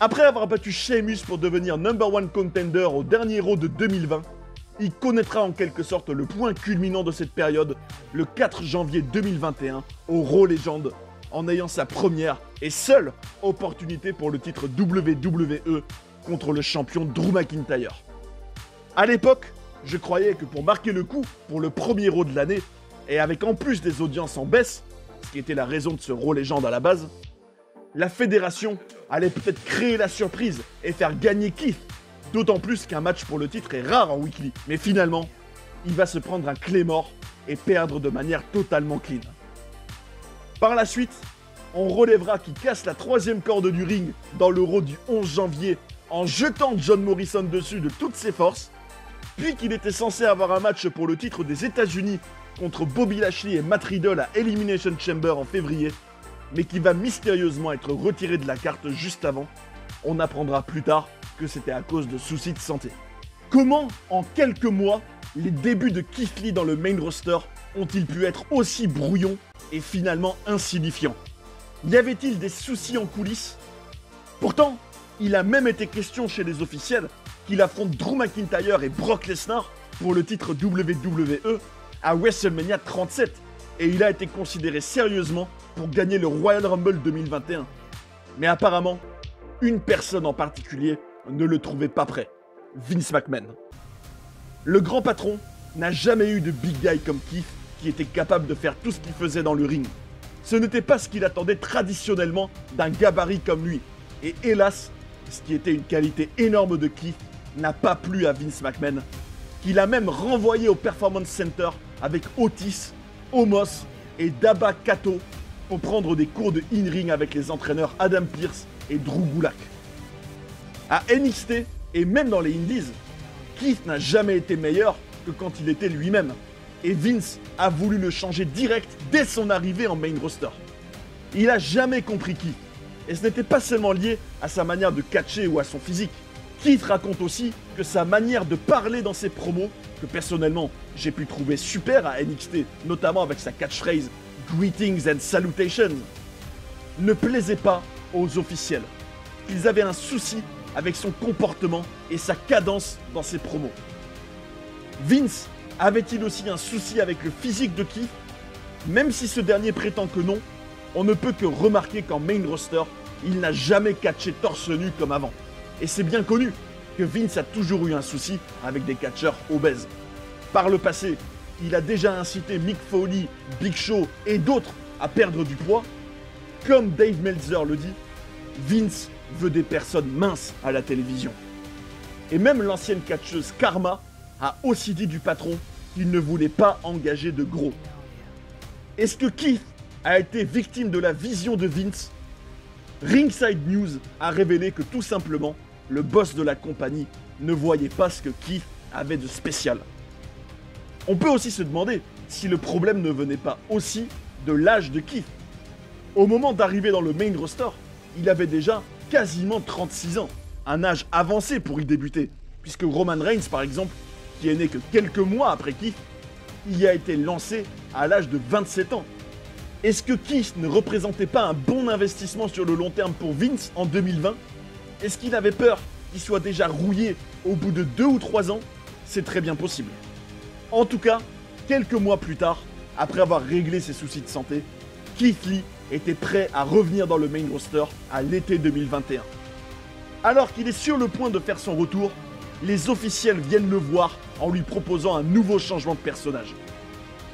Après avoir battu Sheamus pour devenir #1 contender au dernier Raw de 2020, il connaîtra en quelque sorte le point culminant de cette période le 4 janvier 2021 au Raw Legend, en ayant sa première et seule opportunité pour le titre WWE contre le champion Drew McIntyre. A l'époque, je croyais que pour marquer le coup pour le premier Raw de l'année, et avec en plus des audiences en baisse, ce qui était la raison de ce Raw Legend à la base, la fédération allait peut-être créer la surprise et faire gagner Keith, d'autant plus qu'un match pour le titre est rare en weekly. Mais finalement, il va se prendre un Claymore et perdre de manière totalement clean. Par la suite, on relèvera qu'il casse la 3e corde du ring dans l'Euro du 11 janvier en jetant John Morrison dessus de toutes ses forces, puis qu'il était censé avoir un match pour le titre des États-Unis contre Bobby Lashley et Matt Riddle à Elimination Chamber en février, mais qui va mystérieusement être retiré de la carte juste avant. On apprendra plus tard que c'était à cause de soucis de santé. Comment, en quelques mois, les débuts de Keith Lee dans le main roster ont-ils pu être aussi brouillons et finalement insignifiants? Y avait-il des soucis en coulisses? Pourtant, il a même été question chez les officiels qu'il affronte Drew McIntyre et Brock Lesnar pour le titre WWE à WrestleMania 37 et il a été considéré sérieusement pour gagner le Royal Rumble 2021. Mais apparemment, une personne en particulier ne le trouvait pas prêt. Vince McMahon. Le grand patron n'a jamais eu de big guy comme Keith qui était capable de faire tout ce qu'il faisait dans le ring. Ce n'était pas ce qu'il attendait traditionnellement d'un gabarit comme lui. Et hélas, ce qui était une qualité énorme de Keith n'a pas plu à Vince McMahon, qu'il a même renvoyé au Performance Center avec Otis, Omos et Daba Kato pour prendre des cours de in-ring avec les entraîneurs Adam Pearce et Drew Gulak. À NXT et même dans les Indies, Keith n'a jamais été meilleur que quand il était lui-même. Et Vince a voulu le changer direct dès son arrivée en main roster. Il a jamais compris Keith. Et ce n'était pas seulement lié à sa manière de catcher ou à son physique. Keith raconte aussi que sa manière de parler dans ses promos, que personnellement j'ai pu trouver super à NXT, notamment avec sa catchphrase « Greetings and Salutations », ne plaisait pas aux officiels. Ils avaient un souci avec son comportement et sa cadence dans ses promos. Vince avait-il aussi un souci avec le physique de Keith? Même si ce dernier prétend que non, on ne peut que remarquer qu'en main roster, il n'a jamais catché torse nu comme avant. Et c'est bien connu que Vince a toujours eu un souci avec des catcheurs obèses. Par le passé, il a déjà incité Mick Foley, Big Show et d'autres à perdre du poids. Comme Dave Meltzer le dit, Vince veut des personnes minces à la télévision. Et même l'ancienne catcheuse Karma a aussi dit du patron qu'il ne voulait pas engager de gros. Est-ce que Keith a été victime de la vision de Vince? Ringside News a révélé que tout simplement, le boss de la compagnie ne voyait pas ce que Keith avait de spécial. On peut aussi se demander si le problème ne venait pas aussi de l'âge de Keith. Au moment d'arriver dans le main roster, il avait déjà quasiment 36 ans, un âge avancé pour y débuter, puisque Roman Reigns par exemple, qui est né que quelques mois après Keith, y a été lancé à l'âge de 27 ans. Est-ce que Keith ne représentait pas un bon investissement sur le long terme pour Vince en 2020? Est-ce qu'il avait peur qu'il soit déjà rouillé au bout de 2 ou 3 ans? C'est très bien possible. En tout cas, quelques mois plus tard, après avoir réglé ses soucis de santé, Keith Lee était prêt à revenir dans le main roster à l'été 2021. Alors qu'il est sur le point de faire son retour, les officiels viennent le voir en lui proposant un nouveau changement de personnage.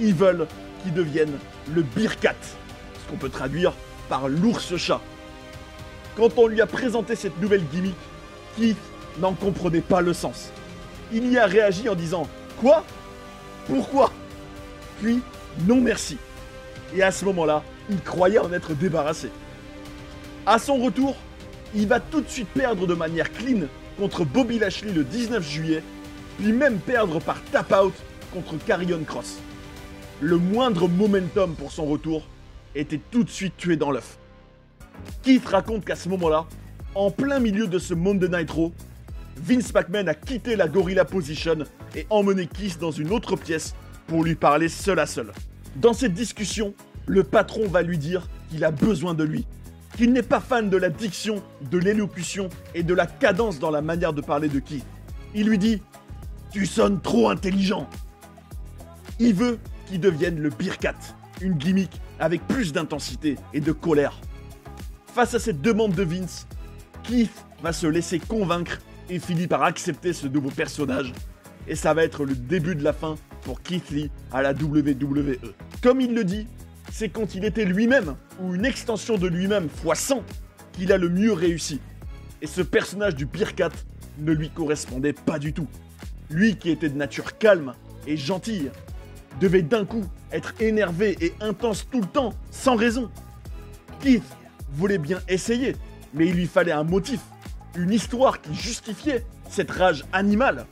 Ils veulent qu'il devienne le Bearcat, ce qu'on peut traduire par l'ours-chat. Quand on lui a présenté cette nouvelle gimmick, Keith n'en comprenait pas le sens. Il y a réagi en disant « Quoi? Pourquoi ?» Puis « Non merci ». Et à ce moment-là, il croyait en être débarrassé. À son retour, il va tout de suite perdre de manière clean contre Bobby Lashley le 19 juillet, puis même perdre par tap-out contre Karrion Kross. Le moindre momentum pour son retour était tout de suite tué dans l'œuf. Keith raconte qu'à ce moment-là, en plein milieu de ce Monday Night Raw, Vince McMahon a quitté la Gorilla Position et emmené Keith dans une autre pièce pour lui parler seul à seul. Dans cette discussion, le patron va lui dire qu'il a besoin de lui, qu'il n'est pas fan de la diction, de l'élocution et de la cadence dans la manière de parler de Keith. Il lui dit « Tu sonnes trop intelligent ». Il veut qu'il devienne le Bearcat, une gimmick avec plus d'intensité et de colère. Face à cette demande de Vince, Keith va se laisser convaincre et finit par accepter ce nouveau personnage. Et ça va être le début de la fin pour Keith Lee à la WWE. Comme il le dit, c'est quand il était lui-même, ou une extension de lui-même x 100, qu'il a le mieux réussi. Et ce personnage du Bearcat ne lui correspondait pas du tout. Lui qui était de nature calme et gentille, devait d'un coup être énervé et intense tout le temps, sans raison. Keith voulait bien essayer, mais il lui fallait un motif, une histoire qui justifiait cette rage animale.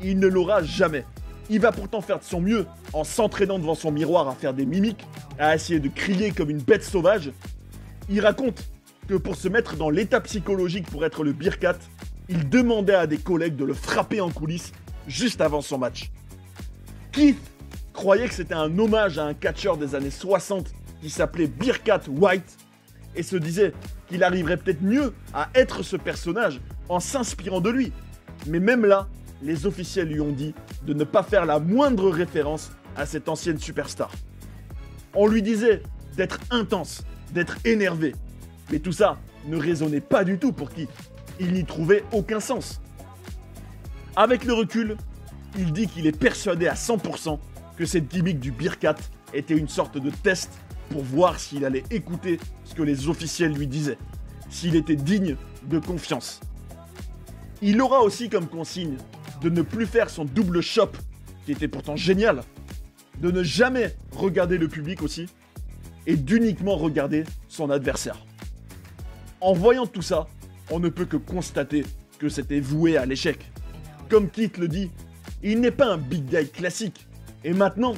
Il ne l'aura jamais. Il va pourtant faire de son mieux en s'entraînant devant son miroir à faire des mimiques, à essayer de crier comme une bête sauvage. Il raconte que pour se mettre dans l'état psychologique pour être le Bearcat, il demandait à des collègues de le frapper en coulisses juste avant son match. Keith croyait que c'était un hommage à un catcheur des années 60 qui s'appelait Birkat White et se disait qu'il arriverait peut-être mieux à être ce personnage en s'inspirant de lui. Mais même là, les officiels lui ont dit de ne pas faire la moindre référence à cette ancienne superstar. On lui disait d'être intense, d'être énervé. Mais tout ça ne résonnait pas du tout pour Keith. Il n'y trouvait aucun sens. Avec le recul, il dit qu'il est persuadé à 100% que cette gimmick du Birkat était une sorte de test pour voir s'il allait écouter ce que les officiels lui disaient, s'il était digne de confiance. Il aura aussi comme consigne de ne plus faire son double chop, qui était pourtant génial, de ne jamais regarder le public aussi, et d'uniquement regarder son adversaire. En voyant tout ça, on ne peut que constater que c'était voué à l'échec. Comme Keith le dit, il n'est pas un big guy classique, et maintenant,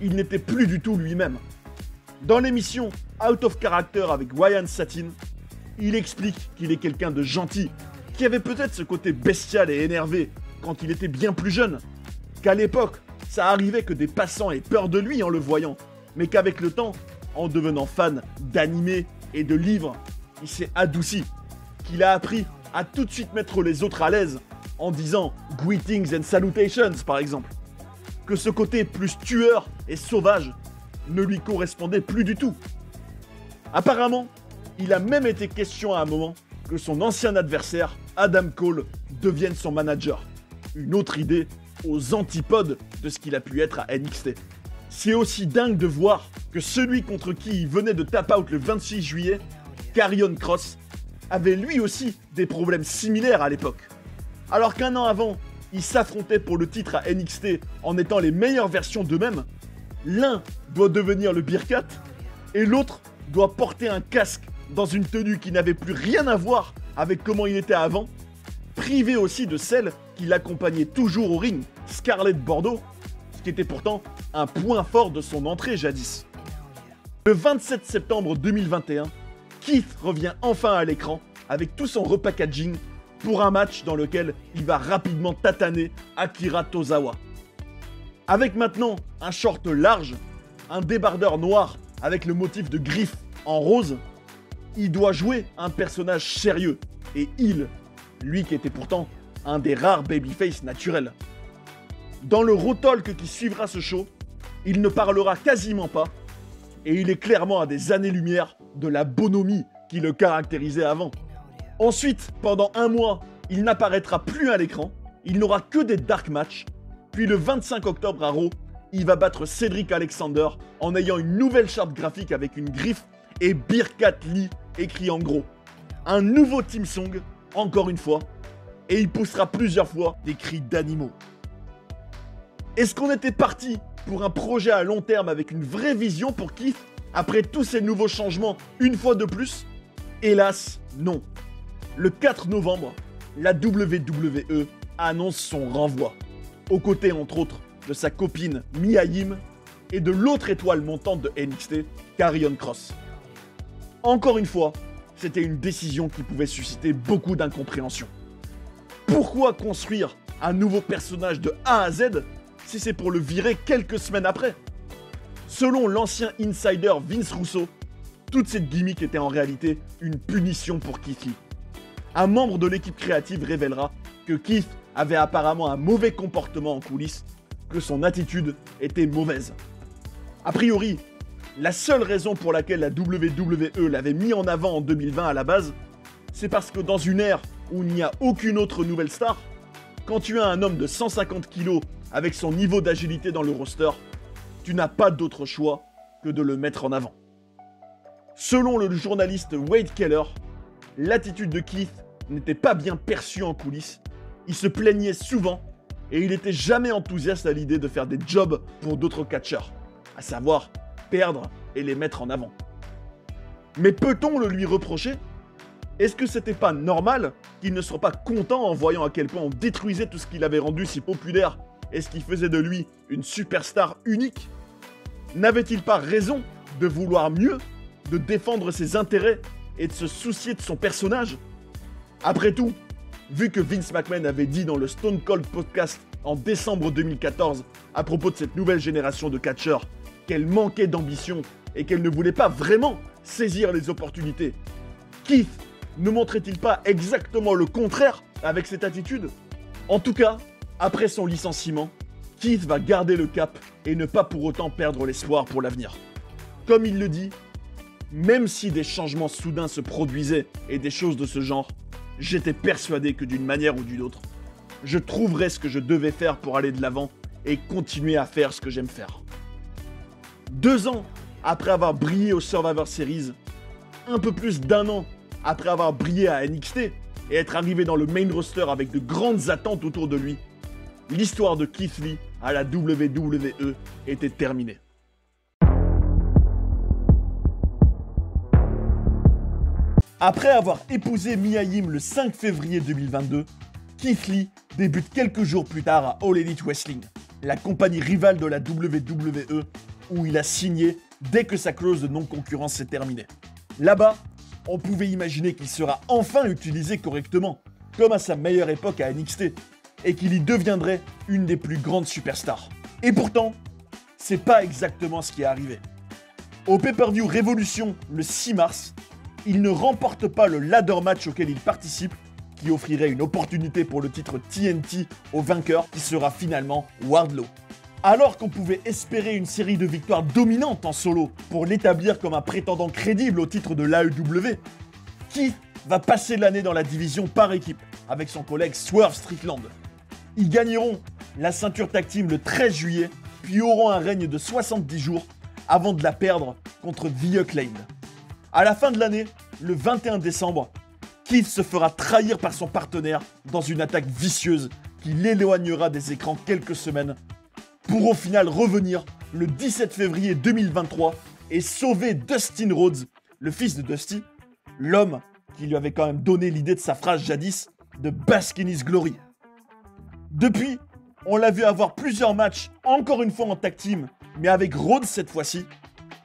il n'était plus du tout lui-même. Dans l'émission Out of Character avec Ryan Satin, il explique qu'il est quelqu'un de gentil, qui avait peut-être ce côté bestial et énervé quand il était bien plus jeune, qu'à l'époque, ça arrivait que des passants aient peur de lui en le voyant, mais qu'avec le temps, en devenant fan d'animés et de livres, il s'est adouci, qu'il a appris à tout de suite mettre les autres à l'aise en disant « Greetings and salutations » par exemple, que ce côté plus tueur et sauvage ne lui correspondait plus du tout. Apparemment, il a même été question à un moment que son ancien adversaire, Adam Cole, devienne son manager. Une autre idée aux antipodes de ce qu'il a pu être à NXT. C'est aussi dingue de voir que celui contre qui il venait de tap out le 26 juillet, Karrion Kross, avait lui aussi des problèmes similaires à l'époque. Alors qu'un an avant, ils s'affrontaient pour le titre à NXT en étant les meilleures versions d'eux-mêmes, l'un doit devenir le Birkat et l'autre doit porter un casque dans une tenue qui n'avait plus rien à voir avec comment il était avant, privé aussi de celle qui l'accompagnait toujours au ring, Scarlett Bordeaux, ce qui était pourtant un point fort de son entrée jadis. Le 27 septembre 2021, Keith revient enfin à l'écran avec tout son repackaging pour un match dans lequel il va rapidement tataner Akira Tozawa. Avec maintenant un short large, un débardeur noir avec le motif de griffe en rose, il doit jouer un personnage sérieux et lui qui était pourtant un des rares babyface naturels. Dans le Raw Talk qui suivra ce show, il ne parlera quasiment pas et il est clairement à des années-lumière de la bonhomie qui le caractérisait avant. Ensuite, pendant un mois, il n'apparaîtra plus à l'écran, il n'aura que des dark matchs, puis le 25 octobre à Raw, il va battre Cedric Alexander en ayant une nouvelle charte graphique avec une griffe et Birkat Lee écrit en gros. Un nouveau team song, encore une fois, et il poussera plusieurs fois des cris d'animaux. Est-ce qu'on était parti pour un projet à long terme avec une vraie vision pour Keith après tous ces nouveaux changements une fois de plus? Hélas, non. Le 4 novembre, la WWE annonce son renvoi, aux côtés entre autres de sa copine Mia Yim et de l'autre étoile montante de NXT, Karrion Kross. Encore une fois, c'était une décision qui pouvait susciter beaucoup d'incompréhension. Pourquoi construire un nouveau personnage de A à Z si c'est pour le virer quelques semaines après? Selon l'ancien insider Vince Russo, toute cette gimmick était en réalité une punition pour Keith Lee. Un membre de l'équipe créative révélera que Keith avait apparemment un mauvais comportement en coulisses, que son attitude était mauvaise. A priori, la seule raison pour laquelle la WWE l'avait mis en avant en 2020 à la base, c'est parce que dans une ère où il n'y a aucune autre nouvelle star, quand tu as un homme de 150 kg avec son niveau d'agilité dans le roster, tu n'as pas d'autre choix que de le mettre en avant. Selon le journaliste Wade Keller, l'attitude de Keith n'était pas bien perçue en coulisses, il se plaignait souvent et il n'était jamais enthousiaste à l'idée de faire des jobs pour d'autres catcheurs, à savoir perdre et les mettre en avant. Mais peut-on le lui reprocher? Est-ce que c'était pas normal qu'il ne soit pas content en voyant à quel point on détruisait tout ce qu'il avait rendu si populaire et ce qui faisait de lui une superstar unique? N'avait-il pas raison de vouloir mieux, de défendre ses intérêts et de se soucier de son personnage? Après tout, vu que Vince McMahon avait dit dans le Stone Cold Podcast en décembre 2014 à propos de cette nouvelle génération de catcheurs qu'elle manquait d'ambition et qu'elle ne voulait pas vraiment saisir les opportunités. Keith ne montrait-il pas exactement le contraire avec cette attitude? En tout cas, après son licenciement, Keith va garder le cap et ne pas pour autant perdre l'espoir pour l'avenir. Comme il le dit, même si des changements soudains se produisaient et des choses de ce genre, j'étais persuadé que d'une manière ou d'une autre, je trouverais ce que je devais faire pour aller de l'avant et continuer à faire ce que j'aime faire. 2 ans après avoir brillé au Survivor Series, un peu plus d'1 an après avoir brillé à NXT et être arrivé dans le main roster avec de grandes attentes autour de lui, l'histoire de Keith Lee à la WWE était terminée. Après avoir épousé Mia Yim le 5 février 2022, Keith Lee débute quelques jours plus tard à All Elite Wrestling, la compagnie rivale de la WWE, où il a signé dès que sa clause de non-concurrence s'est terminée. Là-bas, on pouvait imaginer qu'il sera enfin utilisé correctement, comme à sa meilleure époque à NXT, et qu'il y deviendrait une des plus grandes superstars. Et pourtant, c'est pas exactement ce qui est arrivé. Au pay-per-view Révolution le 6 mars, il ne remporte pas le ladder match auquel il participe, qui offrirait une opportunité pour le titre TNT au vainqueur, qui sera finalement Wardlow. Alors qu'on pouvait espérer une série de victoires dominantes en solo pour l'établir comme un prétendant crédible au titre de l'AEW, Keith va passer l'année dans la division par équipe avec son collègue Swerve Strickland. Ils gagneront la ceinture tag team le 13 juillet, puis auront un règne de 70 jours avant de la perdre contre The Acclaimed. À la fin de l'année, le 21 décembre, Keith se fera trahir par son partenaire dans une attaque vicieuse qui l'éloignera des écrans quelques semaines, pour au final revenir le 17 février 2023 et sauver Dustin Rhodes, le fils de Dusty, l'homme qui lui avait quand même donné l'idée de sa phrase jadis de Bask in His Glory. Depuis, on l'a vu avoir plusieurs matchs, encore une fois en tag team, mais avec Rhodes cette fois-ci,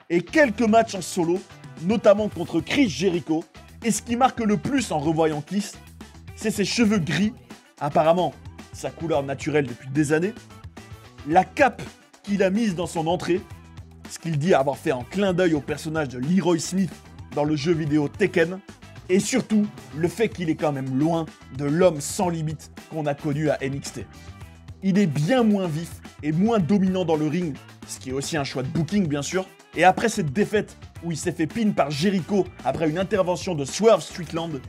et quelques matchs en solo, notamment contre Chris Jericho, et ce qui marque le plus en revoyant Keith, c'est ses cheveux gris, apparemment sa couleur naturelle depuis des années, la cape qu'il a mise dans son entrée, ce qu'il dit avoir fait en clin d'œil au personnage de Leroy Smith dans le jeu vidéo Tekken, et surtout le fait qu'il est quand même loin de l'homme sans limite qu'on a connu à NXT. Il est bien moins vif et moins dominant dans le ring, ce qui est aussi un choix de booking bien sûr, et après cette défaite où il s'est fait pin par Jericho après une intervention de Swerve Strickland,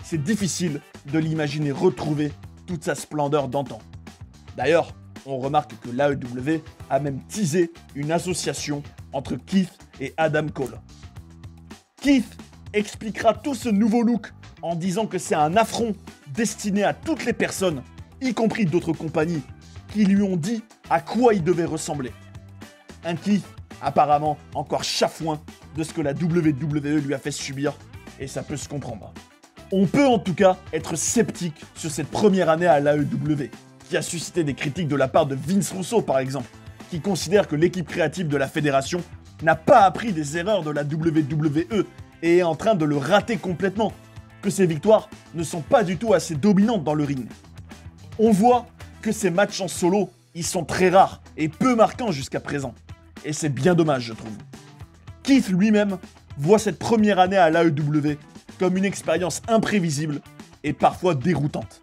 c'est difficile de l'imaginer retrouver toute sa splendeur d'antan. D'ailleurs, on remarque que l'AEW a même teasé une association entre Keith et Adam Cole. Keith expliquera tout ce nouveau look en disant que c'est un affront destiné à toutes les personnes, y compris d'autres compagnies, qui lui ont dit à quoi il devait ressembler. Un Keith apparemment encore chafouin de ce que la WWE lui a fait subir, et ça peut se comprendre. On peut en tout cas être sceptique sur cette première année à l'AEW, qui a suscité des critiques de la part de Vince Russo par exemple, qui considère que l'équipe créative de la fédération n'a pas appris des erreurs de la WWE et est en train de le rater complètement, que ses victoires ne sont pas du tout assez dominantes dans le ring. On voit que ces matchs en solo, ils sont très rares et peu marquants jusqu'à présent, et c'est bien dommage je trouve. Keith lui-même voit cette première année à l'AEW comme une expérience imprévisible et parfois déroutante.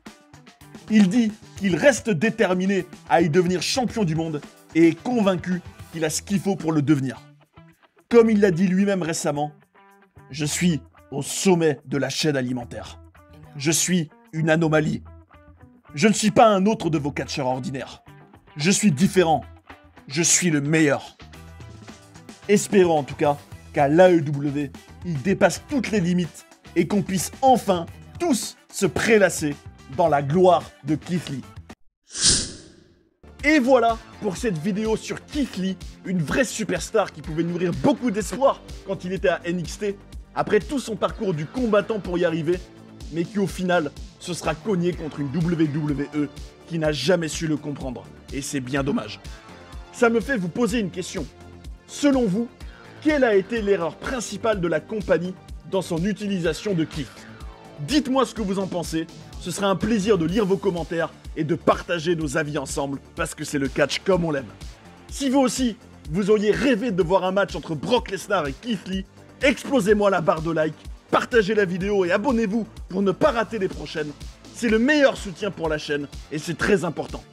Il dit qu'il reste déterminé à y devenir champion du monde et est convaincu qu'il a ce qu'il faut pour le devenir. Comme il l'a dit lui-même récemment, « Je suis au sommet de la chaîne alimentaire. Je suis une anomalie. Je ne suis pas un autre de vos catcheurs ordinaires. Je suis différent. Je suis le meilleur. » Espérons en tout cas qu'à l'AEW, il dépasse toutes les limites et qu'on puisse enfin tous se prélasser dans la gloire de Keith Lee. Et voilà pour cette vidéo sur Keith Lee, une vraie superstar qui pouvait nourrir beaucoup d'espoir quand il était à NXT, après tout son parcours du combattant pour y arriver, mais qui au final se sera cogné contre une WWE qui n'a jamais su le comprendre, et c'est bien dommage. Ça me fait vous poser une question. Selon vous, quelle a été l'erreur principale de la compagnie dans son utilisation de Keith ? Dites-moi ce que vous en pensez, ce sera un plaisir de lire vos commentaires et de partager nos avis ensemble, parce que c'est le catch comme on l'aime. Si vous aussi, vous auriez rêvé de voir un match entre Brock Lesnar et Keith Lee, explosez-moi la barre de like, partagez la vidéo et abonnez-vous pour ne pas rater les prochaines. C'est le meilleur soutien pour la chaîne et c'est très important.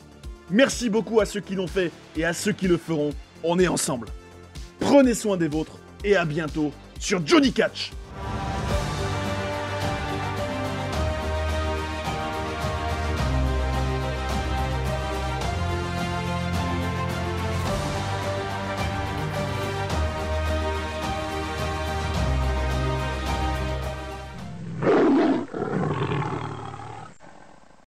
Merci beaucoup à ceux qui l'ont fait et à ceux qui le feront. On est ensemble. Prenez soin des vôtres et à bientôt sur Johnny Catch.